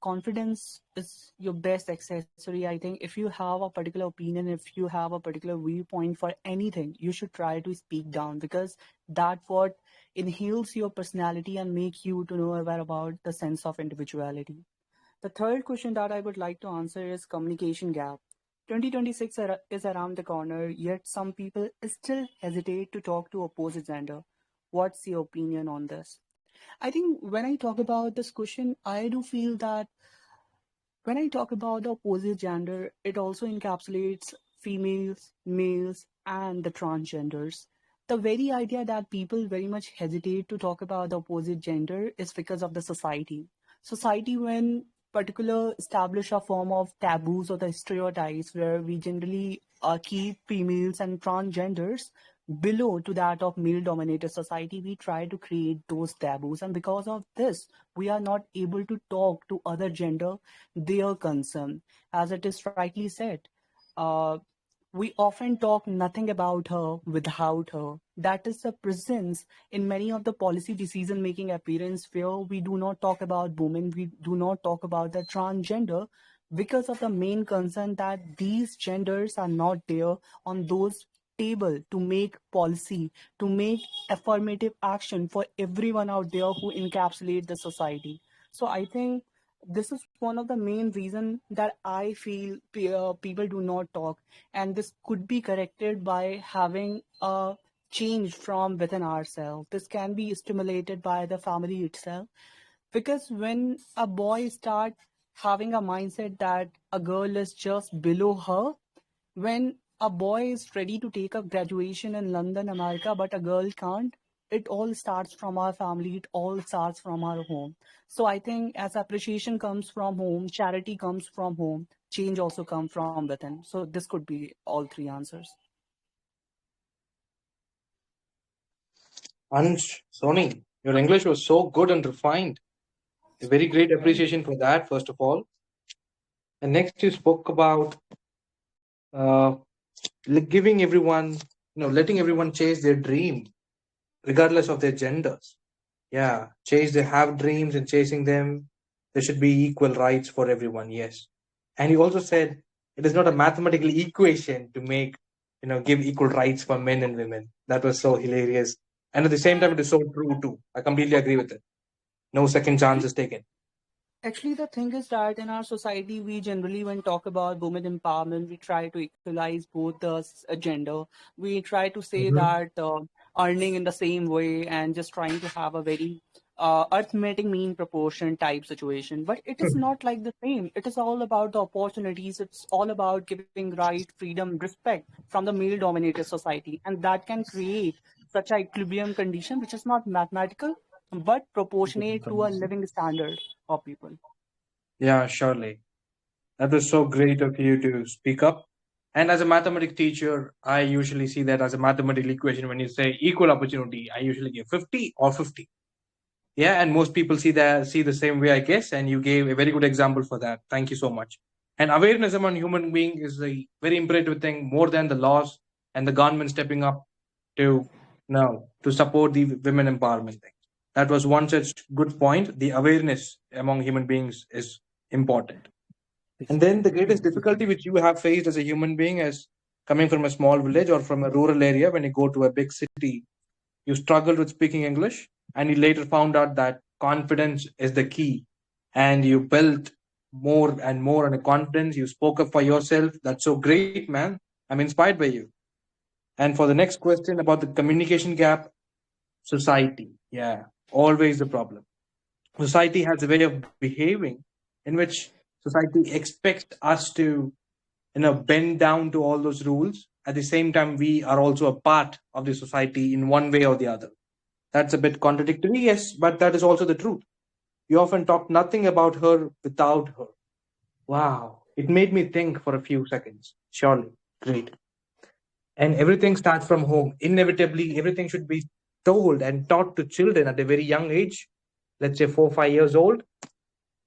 confidence is your best accessory. I think if you have a particular opinion, if you have a particular viewpoint for anything, you should try to speak down, because that what inhales your personality and make you to know about the sense of individuality. The third question that I would like to answer is communication gap. 2026 is around the corner, yet some people still hesitate to talk to opposite gender. What's your opinion on this? I think when I talk about this question, I do feel that when I talk about the opposite gender, it also encapsulates females, males, and the transgenders. The very idea that people very much hesitate to talk about the opposite gender is because of the society. Society, when particular establish a form of taboos or the stereotypes where we generally keep females and transgenders below to that of male dominated society, we try to create those taboos, and because of this we are not able to talk to other gender their concern. As it is rightly said, uh, we often talk nothing about her without her. That is the presence in many of the policy decision making appearance where we do not talk about women, we do not talk about the transgender, because of the main concern that these genders are not there on those table to make policy, to make affirmative action for everyone out there who encapsulate the society. So I think this is one of the main reason that I feel people do not talk, and this could be corrected by having a change from within ourselves. This can be stimulated by the family itself, because when a boy start having a mindset that a girl is just below her, when a boy is ready to take up graduation in London, America, but a girl can't, it all starts from our family, it all starts from our home. So I think as appreciation comes from home, charity comes from home, change also comes from within. So this could be all three answers. Ansh, Sony, your English was so good and refined. A very great Thank appreciation for that, first of all. And next, you spoke about uh, giving everyone, letting everyone chase their dream, regardless of their genders. Yeah, chase they have dreams and chasing them. There should be equal rights for everyone. Yes, and you also said it is not a mathematical equation to make, give equal rights for men and women. That was so hilarious, and at the same time, it is so true too. I completely agree with it. No second chance is taken. Actually, the thing is that in our society, we generally, when talk about women empowerment, we try to equalize both the gender. We try to say Mhm. that earning in the same way and just trying to have a very arithmetic mean proportion type situation. But it is not like the same. It is all about the opportunities. It's all about giving right, freedom, respect from the male dominated society. And that can create such a equilibrium condition, which is not mathematical, but proportionate to a living standard of people. Yeah, surely. That was so great of you to speak up. And as a mathematics teacher, I usually see that as a mathematical equation. When you say equal opportunity, I usually give 50 or 50. Yeah, and most people see the same way, I guess. And you gave a very good example for that. Thank you so much. And awareness among human being is a very imperative thing, more than the laws and the government stepping up to to support the women empowerment thing. That was one such good point. The awareness among human beings is important. And then the greatest difficulty which you have faced as a human being is coming from a small village or from a rural area. When you go to a big city, you struggled with speaking English, and you later found out that confidence is the key. And you built more and more on a confidence. You spoke up for yourself. That's so great, man. I'm inspired by you. And for the next question about the communication gap, society. Yeah, always the problem. Society has a way of behaving in which society expects us to bend down to all those rules. At the same time, we are also a part of the society in one way or the other. That's a bit contradictory, yes, but that is also the truth. We often talk nothing about her without her. Wow, it made me think for a few seconds. Surely, great. And everything starts from home. Inevitably, everything should be told and taught to children at a very young age, let's say 4 or 5 years old.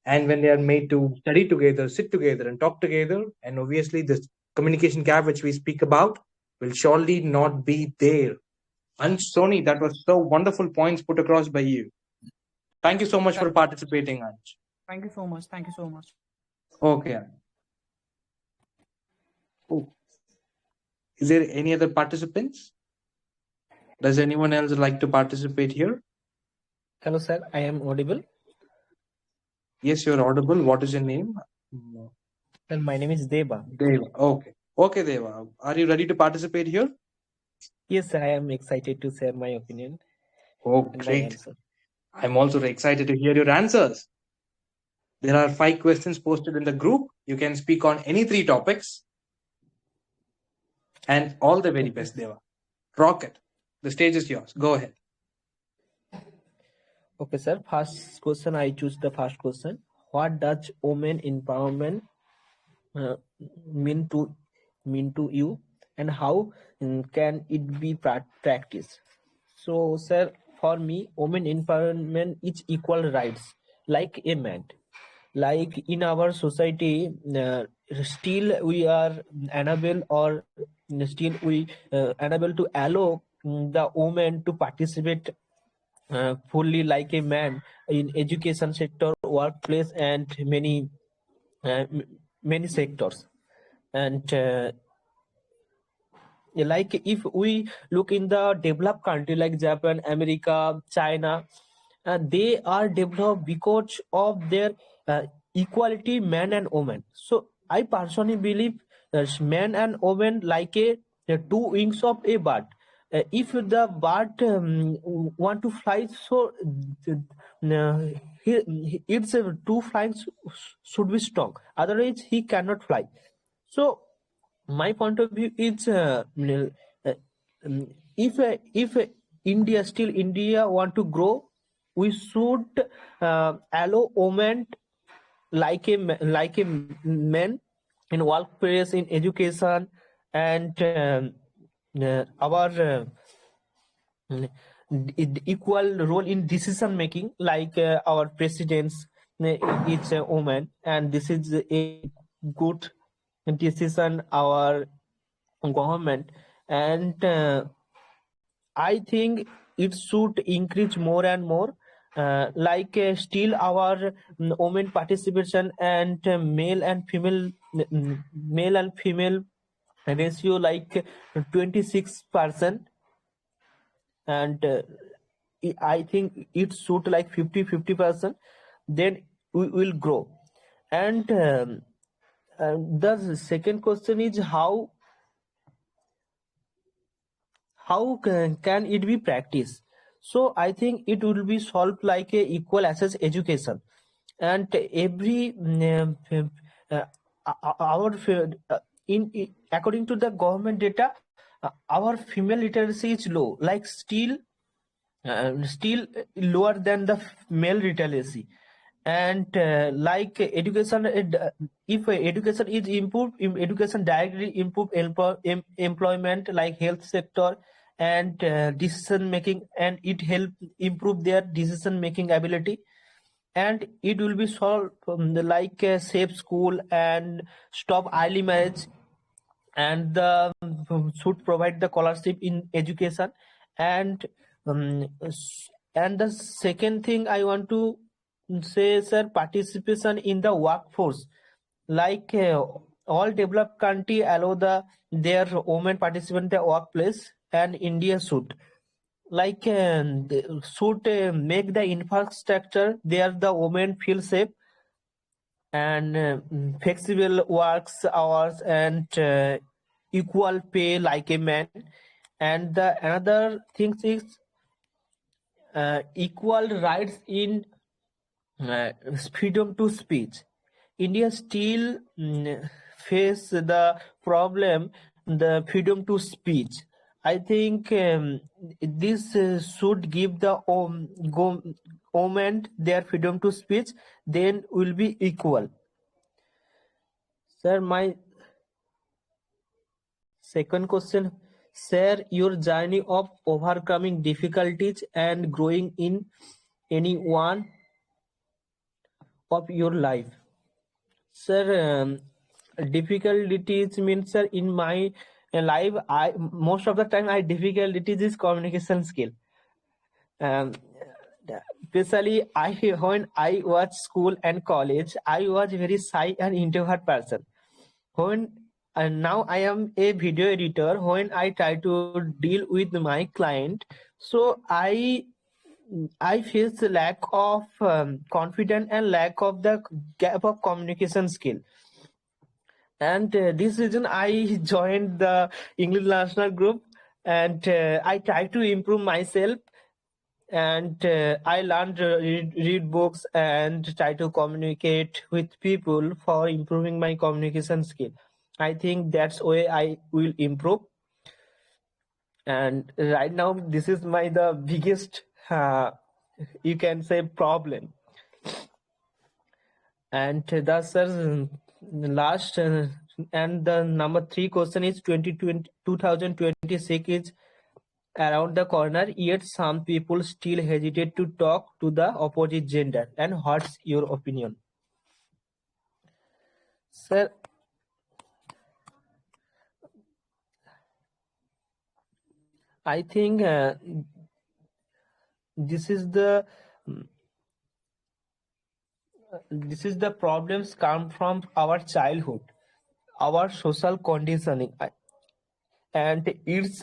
And when they are made to study together, sit together, and talk together, and obviously, this communication gap which we speak about will surely not be there. And Sony, that was so wonderful points put across by you. Thank you so much for participating, Anj. Thank you so much. Thank you so much. Okay. Oh, is there any other participants? Does anyone else like to participate here? Hello, sir. I am audible. Yes, you're audible. What is your name? Sir, my name is Deva. Deva. Okay. Okay, Deva. Are you ready to participate here? Yes, sir. I am excited to share my opinion Oh, and my great. answer. I'm also excited to hear your answers. There are 5 questions posted in the group. You can speak on any 3 topics. And all the very best, Deva. Rocket. The stage is yours. Go ahead. Okay, sir. First question, I choose the first question. What does women empowerment uh, mean to you, and how can it be practiced? So, sir, for me, women empowerment is equal rights, like a man. Like in our society, still we are unable, or still we unable to allow the women to participate fully like a man in education sector, workplace, and many sectors. And like if we look in the developed country like Japan, America, China, they are developed because of their equality, man and woman. So I personally believe man and woman like a two wings of a bird. If the bird want to fly, so its two flanks should be strong, otherwise he cannot fly. So my point of view is if India want to grow, we should allow women like a man in workplace, in education, and our equal role in decision making, like our presidents is a woman, and this is a good decision our government. And I think it should increase more and more, like still our women participation and male and female ratio like 26%, and I think it should like 50%, then we will grow. And the second question is how can it be practiced? So I think it will be solved like a equal access education, and every our according to the government data, our female literacy is low, like still lower than the male literacy. and like education, if education is improved, education directly improve employment like health sector and decision making, and it help improve their decision making ability, and it will be solved like a safe school and stop early marriage, and the should provide the scholarship in education. And and the second thing I want to say, sir, participation in the workforce, like all developed country allow their women participate in the workplace, and India should like should make the infrastructure there the women feel safe, and flexible works hours, and equal pay like a man. And the another thing is equal rights in freedom to speech. India still face the problem, the freedom to speech. I think this should give the women their freedom to speech, then will be equal. Sir, my second question, share your journey of overcoming difficulties and growing in any one of your life. Sir, difficulties means, sir, in my life, I most of the time I difficulties is communication skill. Um, Especially when I was school and college, I was very shy and introvert person. When and now I am a video editor, when I try to deal with my client, so I face the lack of confidence and lack of the gap of communication skill. And this reason I joined the English National Group, and I try to improve myself, and I learned read books and try to communicate with people for improving my communication skill. I think that's way I will improve. And right now this is my the biggest you can say problem. And that's the last and the number 3 question is 2026 is around the corner, yet some people still hesitate to talk to the opposite gender. And what's your opinion? Sir, I think this is the problems come from our childhood, our social conditioning, and it's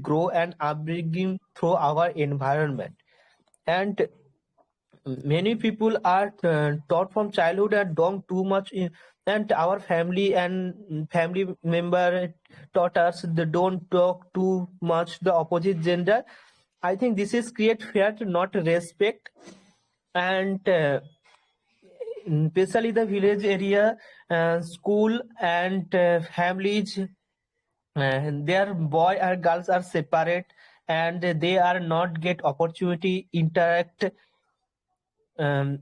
grow and upbringing through our environment. And many people are taught from childhood and don't too much and our family and family member taught us they don't talk too much the opposite gender. I think this is create fear to not respect. And especially the village area, school and families, their boy and girls are separate, and they are not get opportunity interact, um,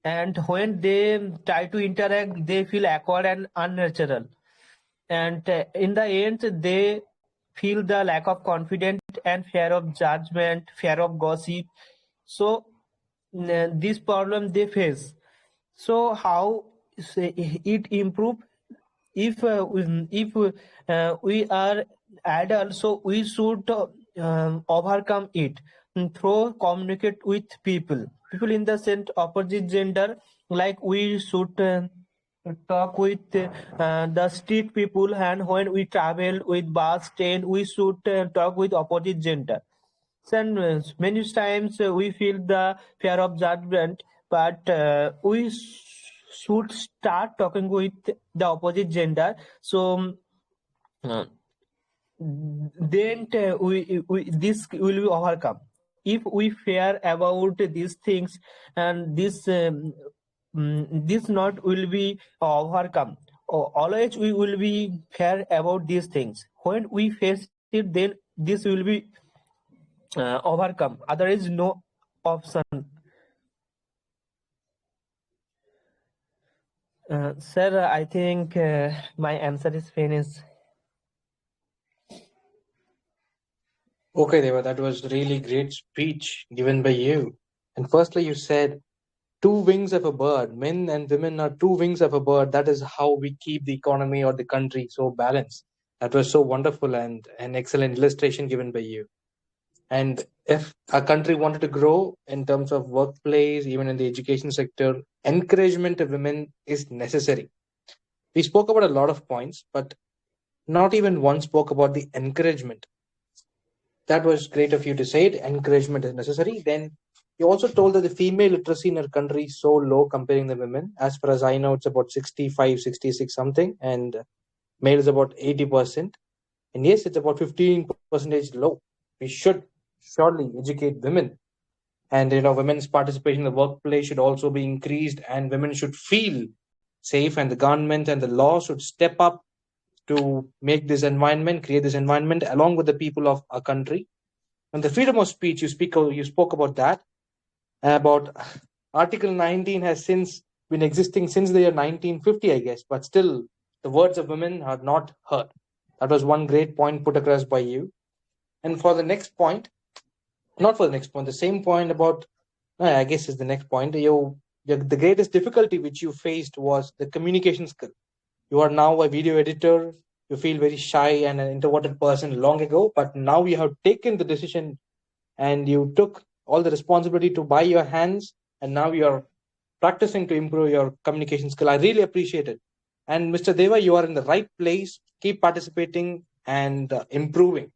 and when they try to interact they feel awkward and unnatural, and in the end they feel the lack of confidence and fear of judgment, fear of gossip. So this problem they face. So how say, it improve? If we are adults, so we should overcome it through communicate with people in the same opposite gender. Like we should talk with the street people, and when we travel with bus train we should talk with opposite gender. And many times we feel the fear of judgment, but we should start talking with the opposite gender. So uh, then we this will be overcome. If we fear about these things, and this not will be overcome. Always we will be fear about these things. When we face it, then this will be overcome. Otherwise no option. Sir, I think my answer is finished. Okay, Deva, that was really great speech given by you. And firstly, you said two wings of a bird. Men and women are two wings of a bird. That is how we keep the economy or the country so balanced. That was so wonderful and an excellent illustration given by you. And if a country wanted to grow in terms of workplace, even in the education sector, encouragement of women is necessary. We spoke about a lot of points, but not even one spoke about the encouragement. That was great of you to say it. Encouragement is necessary. Then you also told that the female literacy in our country is so low comparing the women. As far as I know, it's about 65, 66 something, and male is about 80%. And yes, it's about 15% low. We should surely educate women. And women's participation in the workplace should also be increased, and women should feel safe, and the government and the law should step up to make this environment, create this environment along with the people of our country. And the freedom of speech, you spoke about that. About Article 19 has since been existing since the year 1950, I guess, but still the words of women are not heard. That was one great point put across by you. And for the next point, not for the next point, the same point about, I guess is the next point. The greatest difficulty which you faced was the communication skill. You are now a video editor. You feel very shy and an introverted person long ago, but now you have taken the decision and you took all the responsibility to buy your hands, and now you're practicing to improve your communication skill. I really appreciate it. And Mr. Deva, you are in the right place. Keep participating and improving.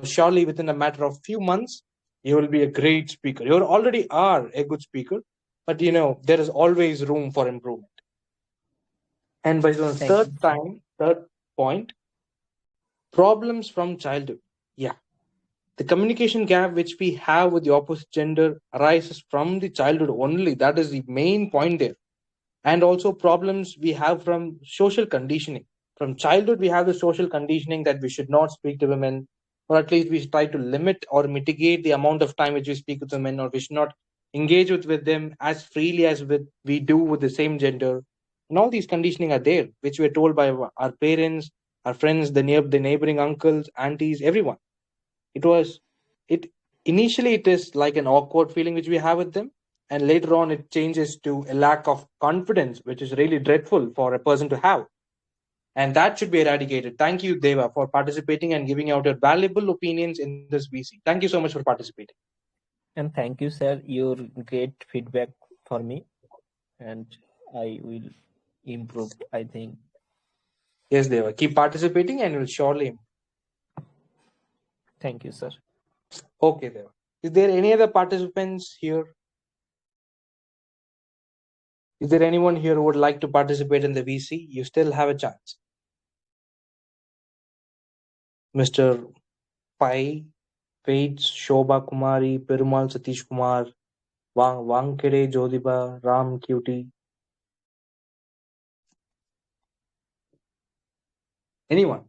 Surely within a matter of few months, you will be a great speaker. You already are a good speaker, but there is always room for improvement. And by the third point, problems from childhood. Yeah. The communication gap which we have with the opposite gender arises from the childhood only. That is the main point there. And also problems we have from social conditioning. From childhood, we have the social conditioning that we should not speak to women, or at least we try to limit or mitigate the amount of time which we speak with women, or we should not engage with them as freely as we do with the same gender. And all these conditioning are there, which we are told by our parents, our friends, the neighboring uncles, aunties, everyone. It initially it is like an awkward feeling which we have with them, and later on it changes to a lack of confidence, which is really dreadful for a person to have, and that should be eradicated. Thank you, Deva, for participating and giving out your valuable opinions in this VC. Thank you so much for participating. And thank you, sir. Your great feedback for me, and I will improve, I think. Yes, Deva, keep participating and you'll surely improve. Thank you, sir. Okay, Deva. Is there any other participants here? Is there anyone here who would like to participate in the VC? You still have a chance. Mr. Pai, Fates, Shobha Kumari, Perumal Satish Kumar, Wankere Jodiba, Ram Cutie. Anyone?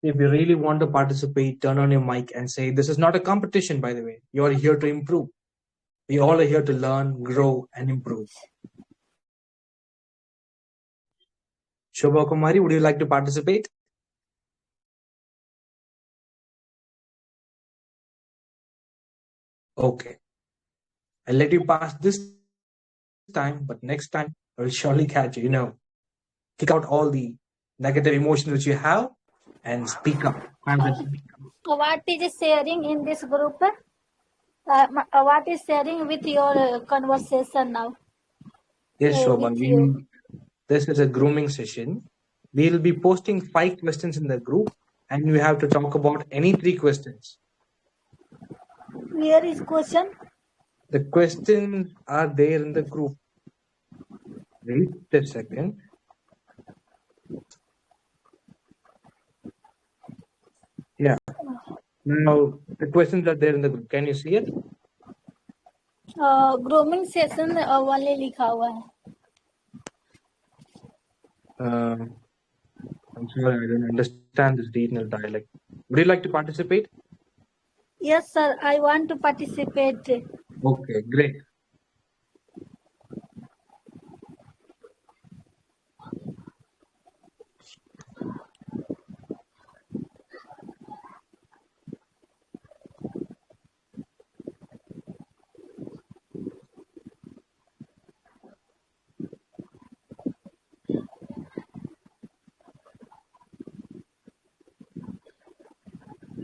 If you really want to participate, turn on your mic and say, this is not a competition, by the way. You're here to improve. We all are here to learn, grow, and improve. Shobha Kumari, would you like to participate? Okay. I'll let you pass this time, but next time I will surely catch you. Kick out all the negative emotions which you have and speak up. What is sharing in this group? What is sharing with your conversation now? Yes, Shobha. This is a grooming session. We'll be posting 5 questions in the group, and we have to talk about any 3 questions. Where is question? The questions are there in the group. Wait a second. Yeah. Now the questions are there in the group. Can you see it? Grooming session वाले लिखा हुआ है. I'm sorry, I don't understand this regional dialect. Would you like to participate? Yes, sir. I want to participate. Okay, great.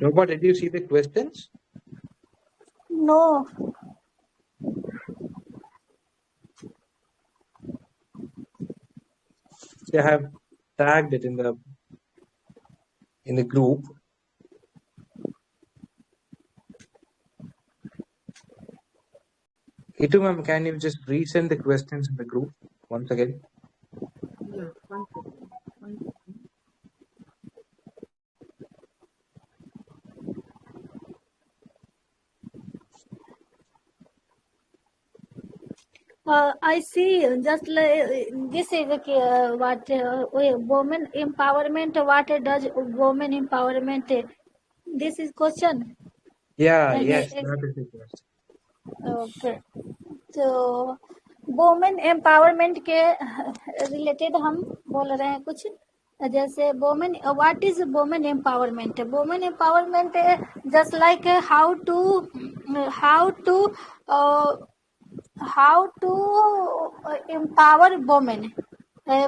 Robert, did you see the questions? No. See, I have tagged it in the group. Itu ma'am, can you just resend the questions in the group once again? Yeah, one second. One second. I see. Just like this is what women empowerment. What does women empowerment? This is question. Yeah, And yes, that is the question. okay. तो women empowerment के related हम बोल रहे हैं कुछ जैसे women what is women empowerment just like how to empower women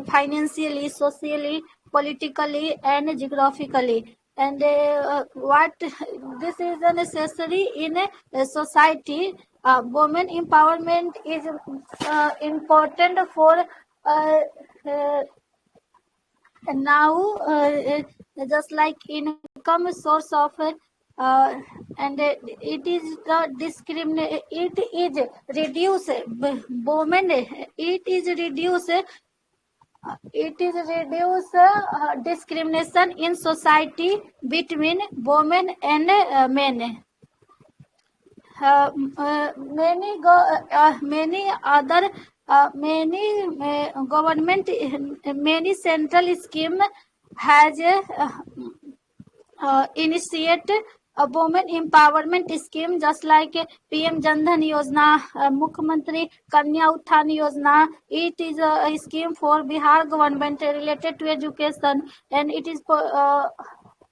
financially, socially, politically, and geographically. And what this is necessary in a society. Women empowerment is important for now, just like income source of and it is the discriminate. It is reduce women. It is reduce discrimination in society between women and men. Many other government, many central scheme has initiate a women empowerment scheme just like PM Jandhan Yojana, Mukhyamantri Kanya Uthan Yojana. It is a scheme for Bihar government related to education, and it is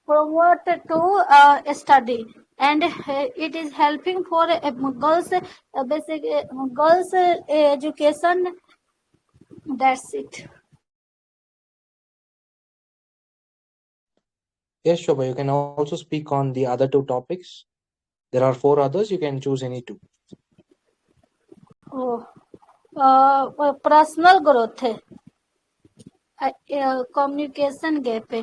promoted to study, and it is helping for girls basic girls education. That's it. Yes, Shobha, you can also speak on the other two topics. There are 4 others. You can choose any 2. Personal growth है communication gap.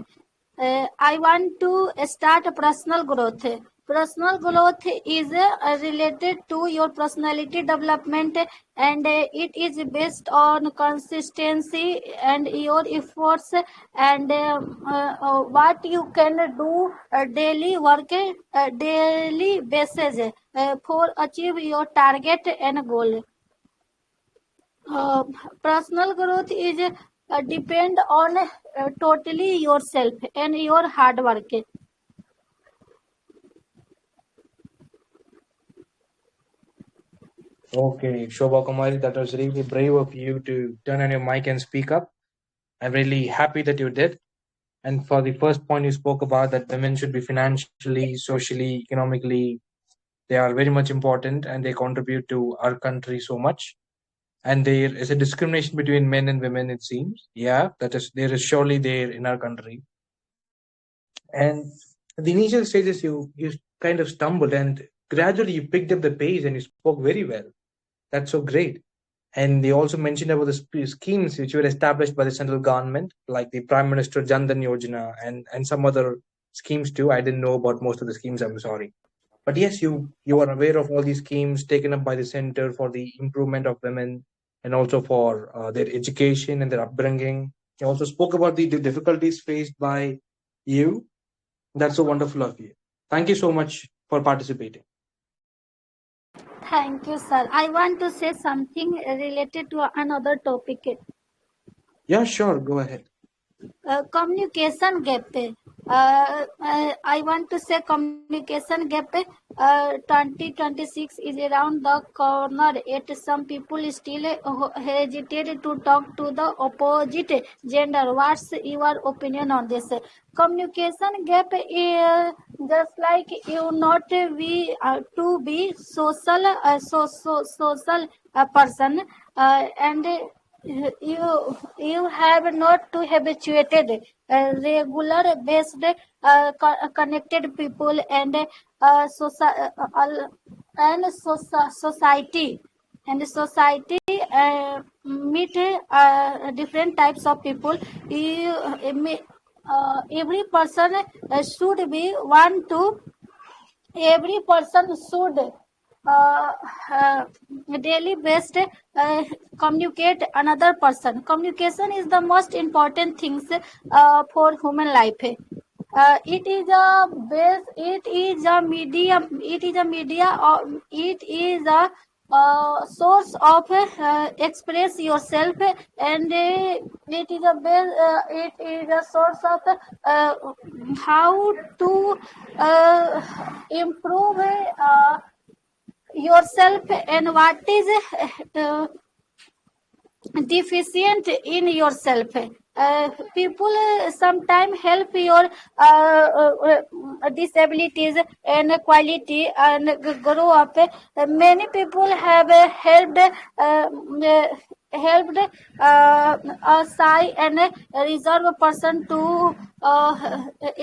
I want to start personal growth. Personal growth is related to your personality development, and it is based on consistency and your efforts, and what you can do daily work, daily basis for achieve your target and goal. Personal growth is depend on totally yourself and your hard work. Okay, Shobha Kumari, that was really brave of you to turn on your mic and speak up. I'm really happy that you did. And for the first point you spoke about, that women should be financially, socially, economically, they are very much important and they contribute to our country so much. And there is a discrimination between men and women, it seems. Yeah, that is there is surely there in our country. And the initial stages you kind of stumbled, and gradually you picked up the pace and you spoke very well. That's so great. And they also mentioned about the schemes which were established by the central government, like the Prime Minister Jandan Yojana and some other schemes too. I didn't know about most of the schemes. I'm sorry, but yes, you are aware of all these schemes taken up by the center for the improvement of women and also for their education and their upbringing. You also spoke about the difficulties faced by you. That's so wonderful of you. Thank you so much for participating. Thank you, sir. I want to say something related to another topic. Yeah, sure. Go ahead. Communication gap. I want to say communication gap 2026 is around the corner, yet some people still hesitate to talk to the opposite gender. What's your opinion on this? Communication gap is just like you not be to be social social person and you have not to habituated regular based connected people and society and society meet different types of people. You, every person should be one to every person should uh, uh, daily based communicate another person. Communication is the most important things for human life. It is a base, it is a medium, it is a media, or it is a source of express yourself, and it is a base, it is a source of how to improve yourself and what is deficient in yourself. People sometimes help your disabilities and quality and grow up. Many people have helped a shy and reserved person to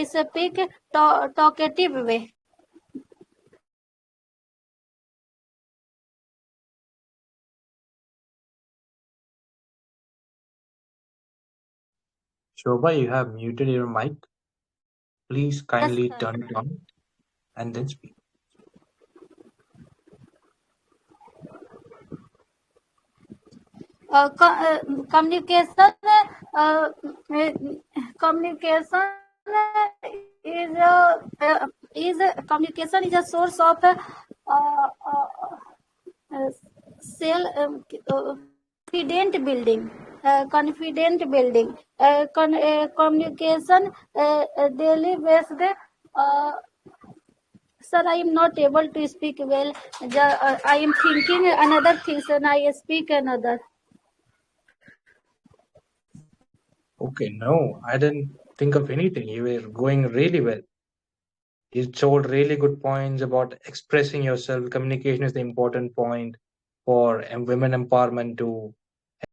speak talkative way. Shobha, you have muted your mic. Please Yes, kindly sir. turn it on and then speak. Communication uh, communication communication is a source of cell confident building. Confident building. Communication daily based. uh, Sir, I am not able to speak well. I am thinking another things and I speak another. Okay, no, I didn't think of anything. You were going really well. You told really good points about expressing yourself. Communication is the important point for women empowerment too.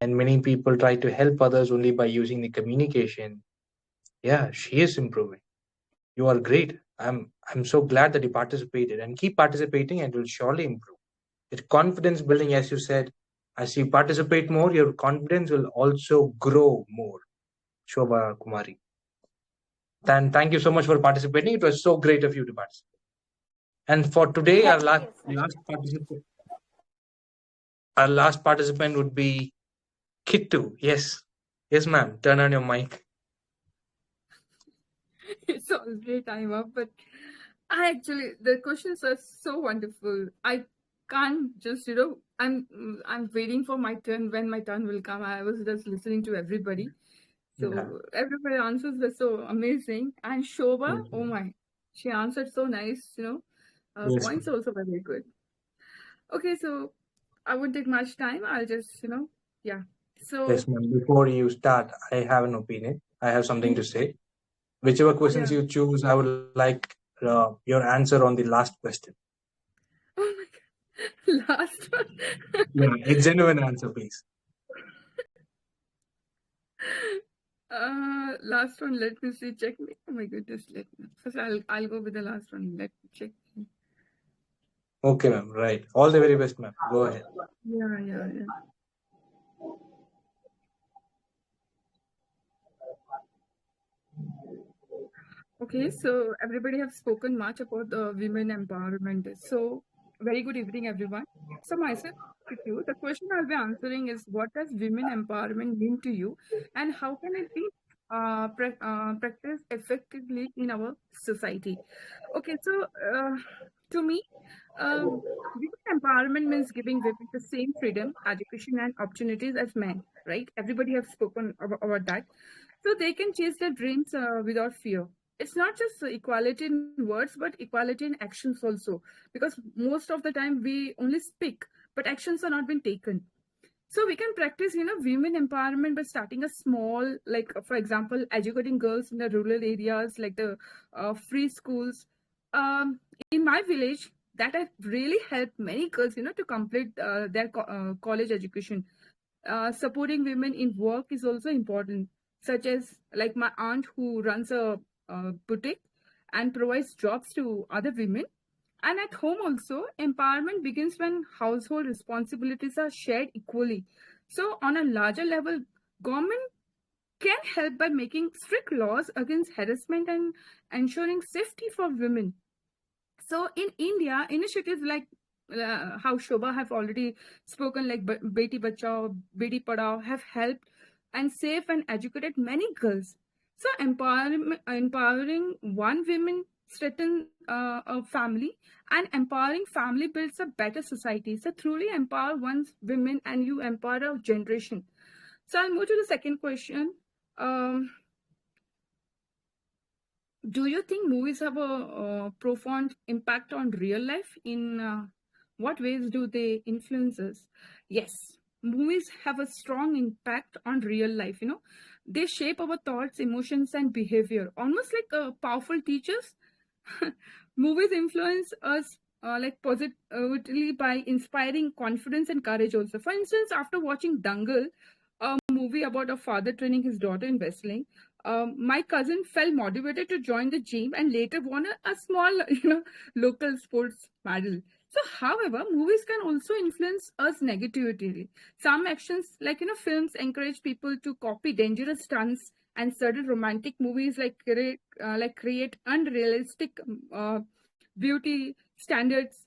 And many people try to help others only by using the communication. Yeah, she is improving. You are great. I'm so glad that you participated and keep participating and will surely improve. It's confidence building, as you said. As you participate more, your confidence will also grow more. Shobha Kumari. And thank you so much for participating. It was so great of you to participate. And for today, Thank you, sir. our last participant would be Kittu. Yes. Yes, ma'am. Turn on your mic. It's already time up, but I actually the questions are so wonderful. I can't just I'm waiting for my turn when my turn will come. I was just listening to everybody, so Yeah. everybody answers were so amazing. And Shobha, Yes, oh ma'am. my, she answered so nice. Yes, Points ma'am. also very good. Okay, so I won't take much time. I'll just yeah. So Yes, ma'am. Before you start, I have an opinion. I have something to say. Whichever questions yeah. you choose, I would like your answer on the last question. Oh my god, last one. Yeah, a genuine answer, please. Last one. Let me see. Check me. Oh my goodness. Let me. First, I'll go with the last one. Let me check. Okay, ma'am. Right. All the very best, ma'am. Go ahead. Yeah, yeah, yeah. Okay, so everybody have spoken much about the women empowerment. So very good evening, everyone. So myself with you, the question I'll be answering is what does women empowerment mean to you, and how can it be practiced effectively in our society? Okay, so to me, women empowerment means giving women the same freedom, education, and opportunities as men. Right? Everybody have spoken about that, so they can chase their dreams without fear. it's not just equality in words, but equality in actions also. Because most of the time we only speak, but actions are not being taken. So we can practice, women empowerment by starting a small, like for example, educating girls in the rural areas, like the free schools. In my village, that have really helped many girls, to complete their college education. Supporting women in work is also important, such as like my aunt who runs a boutique and provides jobs to other women. And at home also, empowerment begins when household responsibilities are shared equally. So on a larger level, government can help by making strict laws against harassment and ensuring safety for women. So in India, initiatives like how Shobha have already spoken, like Beti Bachao, Beti Padhao, have helped and saved and educated many girls. So empowering one woman strengthens a family, and empowering family builds a better society. So truly empower one's women, and you empower a generation. So I'll move to the second question. Um, do you think movies have a profound impact on real life? In what ways do they influence us? Yes, movies have a strong impact on real life. They shape our thoughts, emotions, and behavior, almost like powerful teachers. Movies influence us like positively by inspiring confidence and courage also. For instance, after watching Dangal, a movie about a father training his daughter in wrestling, my cousin felt motivated to join the gym and later won a small, local sports medal. So, however, movies can also influence us negatively. Some actions, like films, encourage people to copy dangerous stunts, and certain romantic movies create unrealistic beauty standards.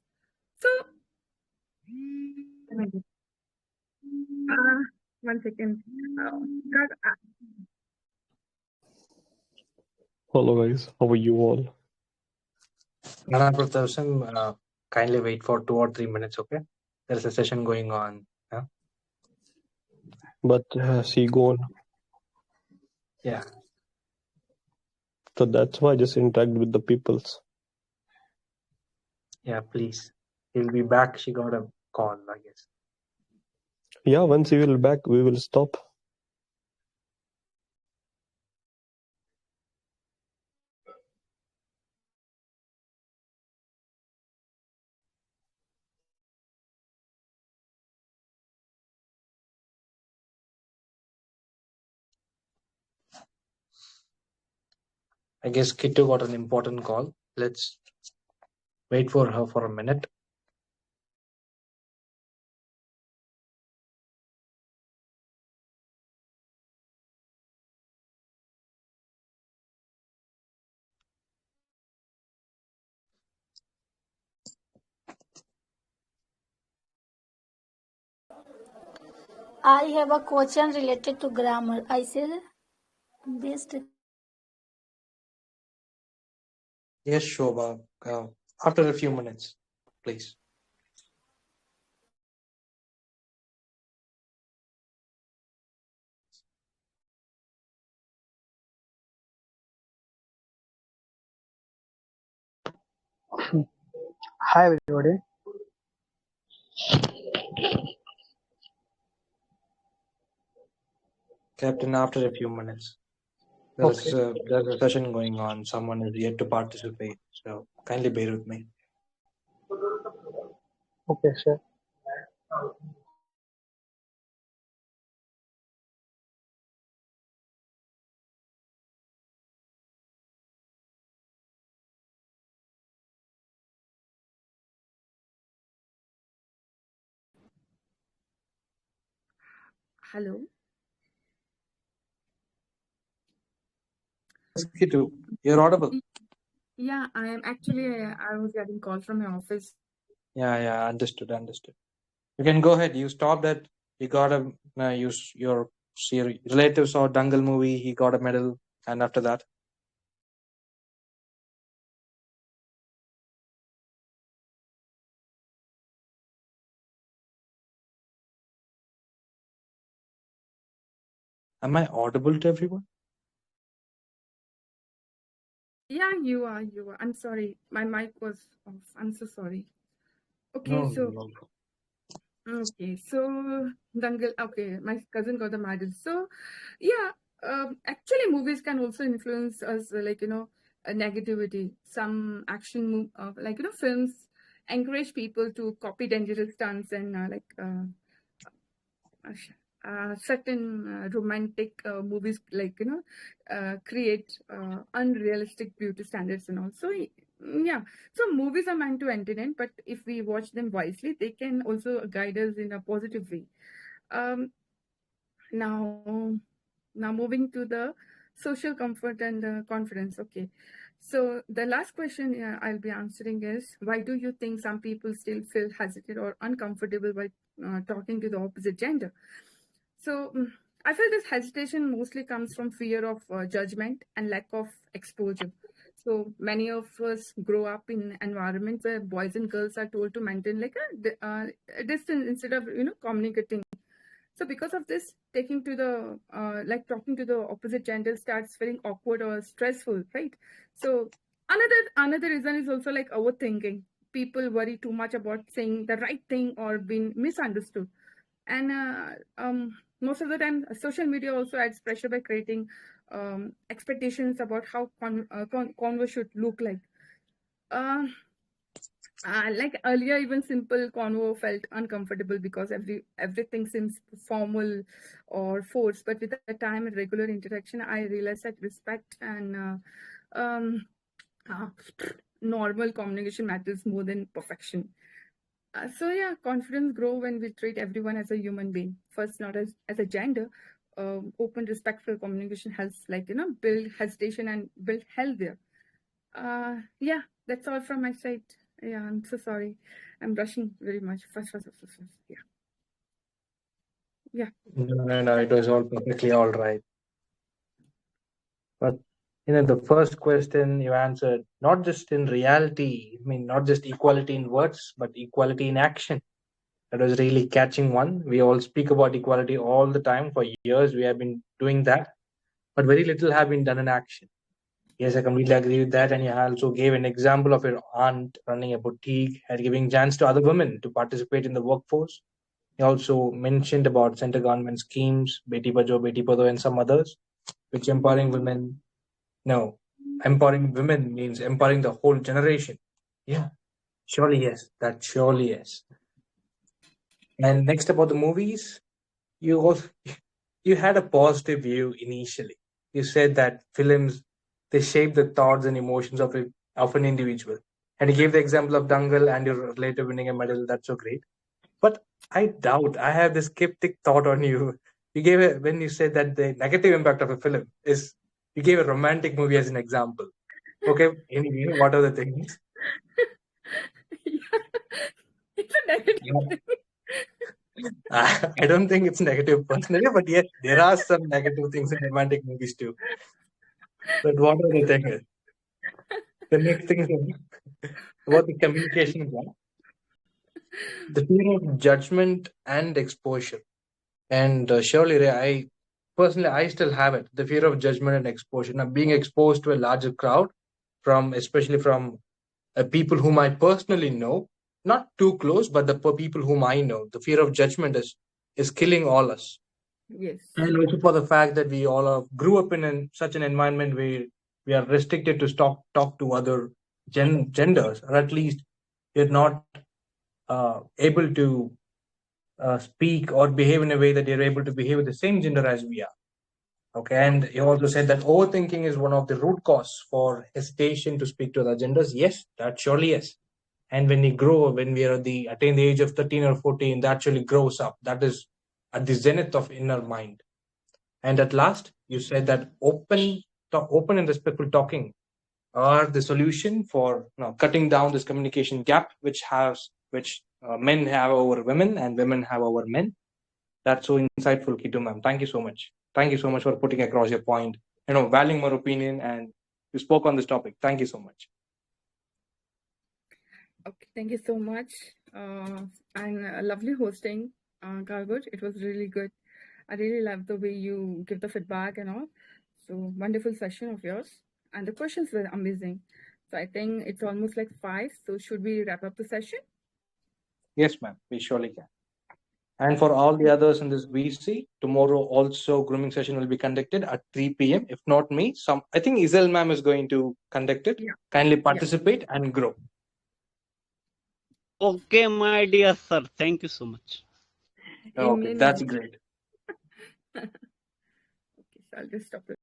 So, uh, one second. Hello guys, how are you all? Nana Pratham, kindly wait for 2 or 3 minutes, okay? There's a session going on. Yeah. But has he gone? Yeah. So that's why I just interact with the peoples. Yeah, please. He'll be back. She got a call, I guess. Yeah, once he will back, we will stop. I guess Kittu got an important call. Let's wait for her for a minute. I have a question related to grammar. I said best. Yes, Shobha. After a few minutes, please. Hi everybody. Captain, after a few minutes. Okay. There's a session going on. Someone is yet to participate. So kindly bear with me. Okay, sure. Hello. Yes, Kittu, you're audible. Yeah, I am actually. I was getting call from my office. Yeah, understood. You can go ahead. You stopped at. You got a. Your relative saw Dangal movie. He got a medal, and after that. Am I audible to everyone? Yeah, you are. You are. I'm sorry. My mic was off. I'm so sorry. Okay, No, so no. okay, so Dangal. Okay, my cousin got the medal. So, yeah, actually, movies can also influence us, like negativity. Some action, films encourage people to copy dangerous stunts and certain romantic movies create unrealistic beauty standards and also yeah, so movies are meant to entertain, but if we watch them wisely they can also guide us in a positive way. um now now moving to the social comfort and confidence. Okay, so the last question I'll be answering is, why do you think some people still feel hesitant or uncomfortable by talking to the opposite gender? So I feel this hesitation mostly comes from fear of judgment and lack of exposure. So many of us grow up in environments where boys and girls are told to maintain like a distance instead of communicating. So because of this, taking to the talking to the opposite gender starts feeling awkward or stressful, right? So another reason is also like overthinking. People worry too much about saying the right thing or being misunderstood, and most of the time social media also adds pressure by creating expectations about how convo should look like. uh, like earlier, even simple convo felt uncomfortable because everything seems formal or forced. But with the time and regular interaction, I realized that respect and um, uh, normal communication matters more than perfection. So yeah, confidence grow when we treat everyone as a human being first, not as a gender. Open, respectful communication helps, build hesitation and build health there. Yeah, that's all from my side. Yeah, I'm so sorry. I'm rushing very much. First. Yeah. Yeah. No, it was all perfectly all right. But the first question you answered, not just in reality, I mean, not just equality in words, but equality in action. That was really catching one. We all speak about equality all the time. For years, we have been doing that, but very little have been done in action. Yes, I completely agree with that. And you also gave an example of your aunt running a boutique and giving chance to other women to participate in the workforce. You also mentioned about center government schemes, Beti Bachao, Beti Padhao, and some others, which empowering women. No, empowering women means empowering the whole generation. Yeah, surely yes. That surely yes. And next about the movies, you also, you had a positive view initially. You said that films, they shape the thoughts and emotions of an individual, and you gave the example of Dangal and your later winning a medal. That's so great. But I doubt, I have this skeptic thought on you. You gave a, when you said that the negative impact of a film is, you gave a romantic movie as an example. Okay, anyway, what are the things? It's a negative Yeah. thing. I don't think it's negative personally, but yes, there are some negative things in romantic movies too. But what are the things? The next thing is about the communication gap, the fear of judgment and exposure. And surely, Ray, I personally, I still have it. The fear of judgment and exposure. Now, being exposed to a larger crowd, especially from people whom I personally know, not too close, but the people whom I know, the fear of judgment is killing all us. Yes. And also for the fact that we all grew up in such an environment where we are restricted to talk to other genders, or at least we're not able to speak or behave in a way that they're able to behave with the same gender as we are. Okay, and you also said that overthinking is one of the root cause for hesitation to speak to other genders. Yes, that surely is. And when we grow, when we are attain the age of 13 or 14, that actually grows up. That is at the zenith of inner mind. And at last, you said that open and respectful talking are the solution for cutting down this communication gap, which men have over women and women have over men. That's so insightful, Kitu ma'am. Thank you so much. Thank you so much for putting across your point. Valuing my opinion, and you spoke on this topic. Thank you so much. Okay, thank you so much. And lovely hosting, Kakarot. It was really good. I really love the way you give the feedback and all. So wonderful session of yours. and the questions were amazing. So I think it's almost like 5. So should we wrap up the session? Yes, ma'am, we surely can. And for all the others in this VC, tomorrow also grooming session will be conducted at 3 p.m. If not me, I think Isel ma'am is going to conduct it. Yeah. Kindly participate and grow. Okay, my dear sir. Thank you so much. Okay, that's great. Okay, so I'll just stop it.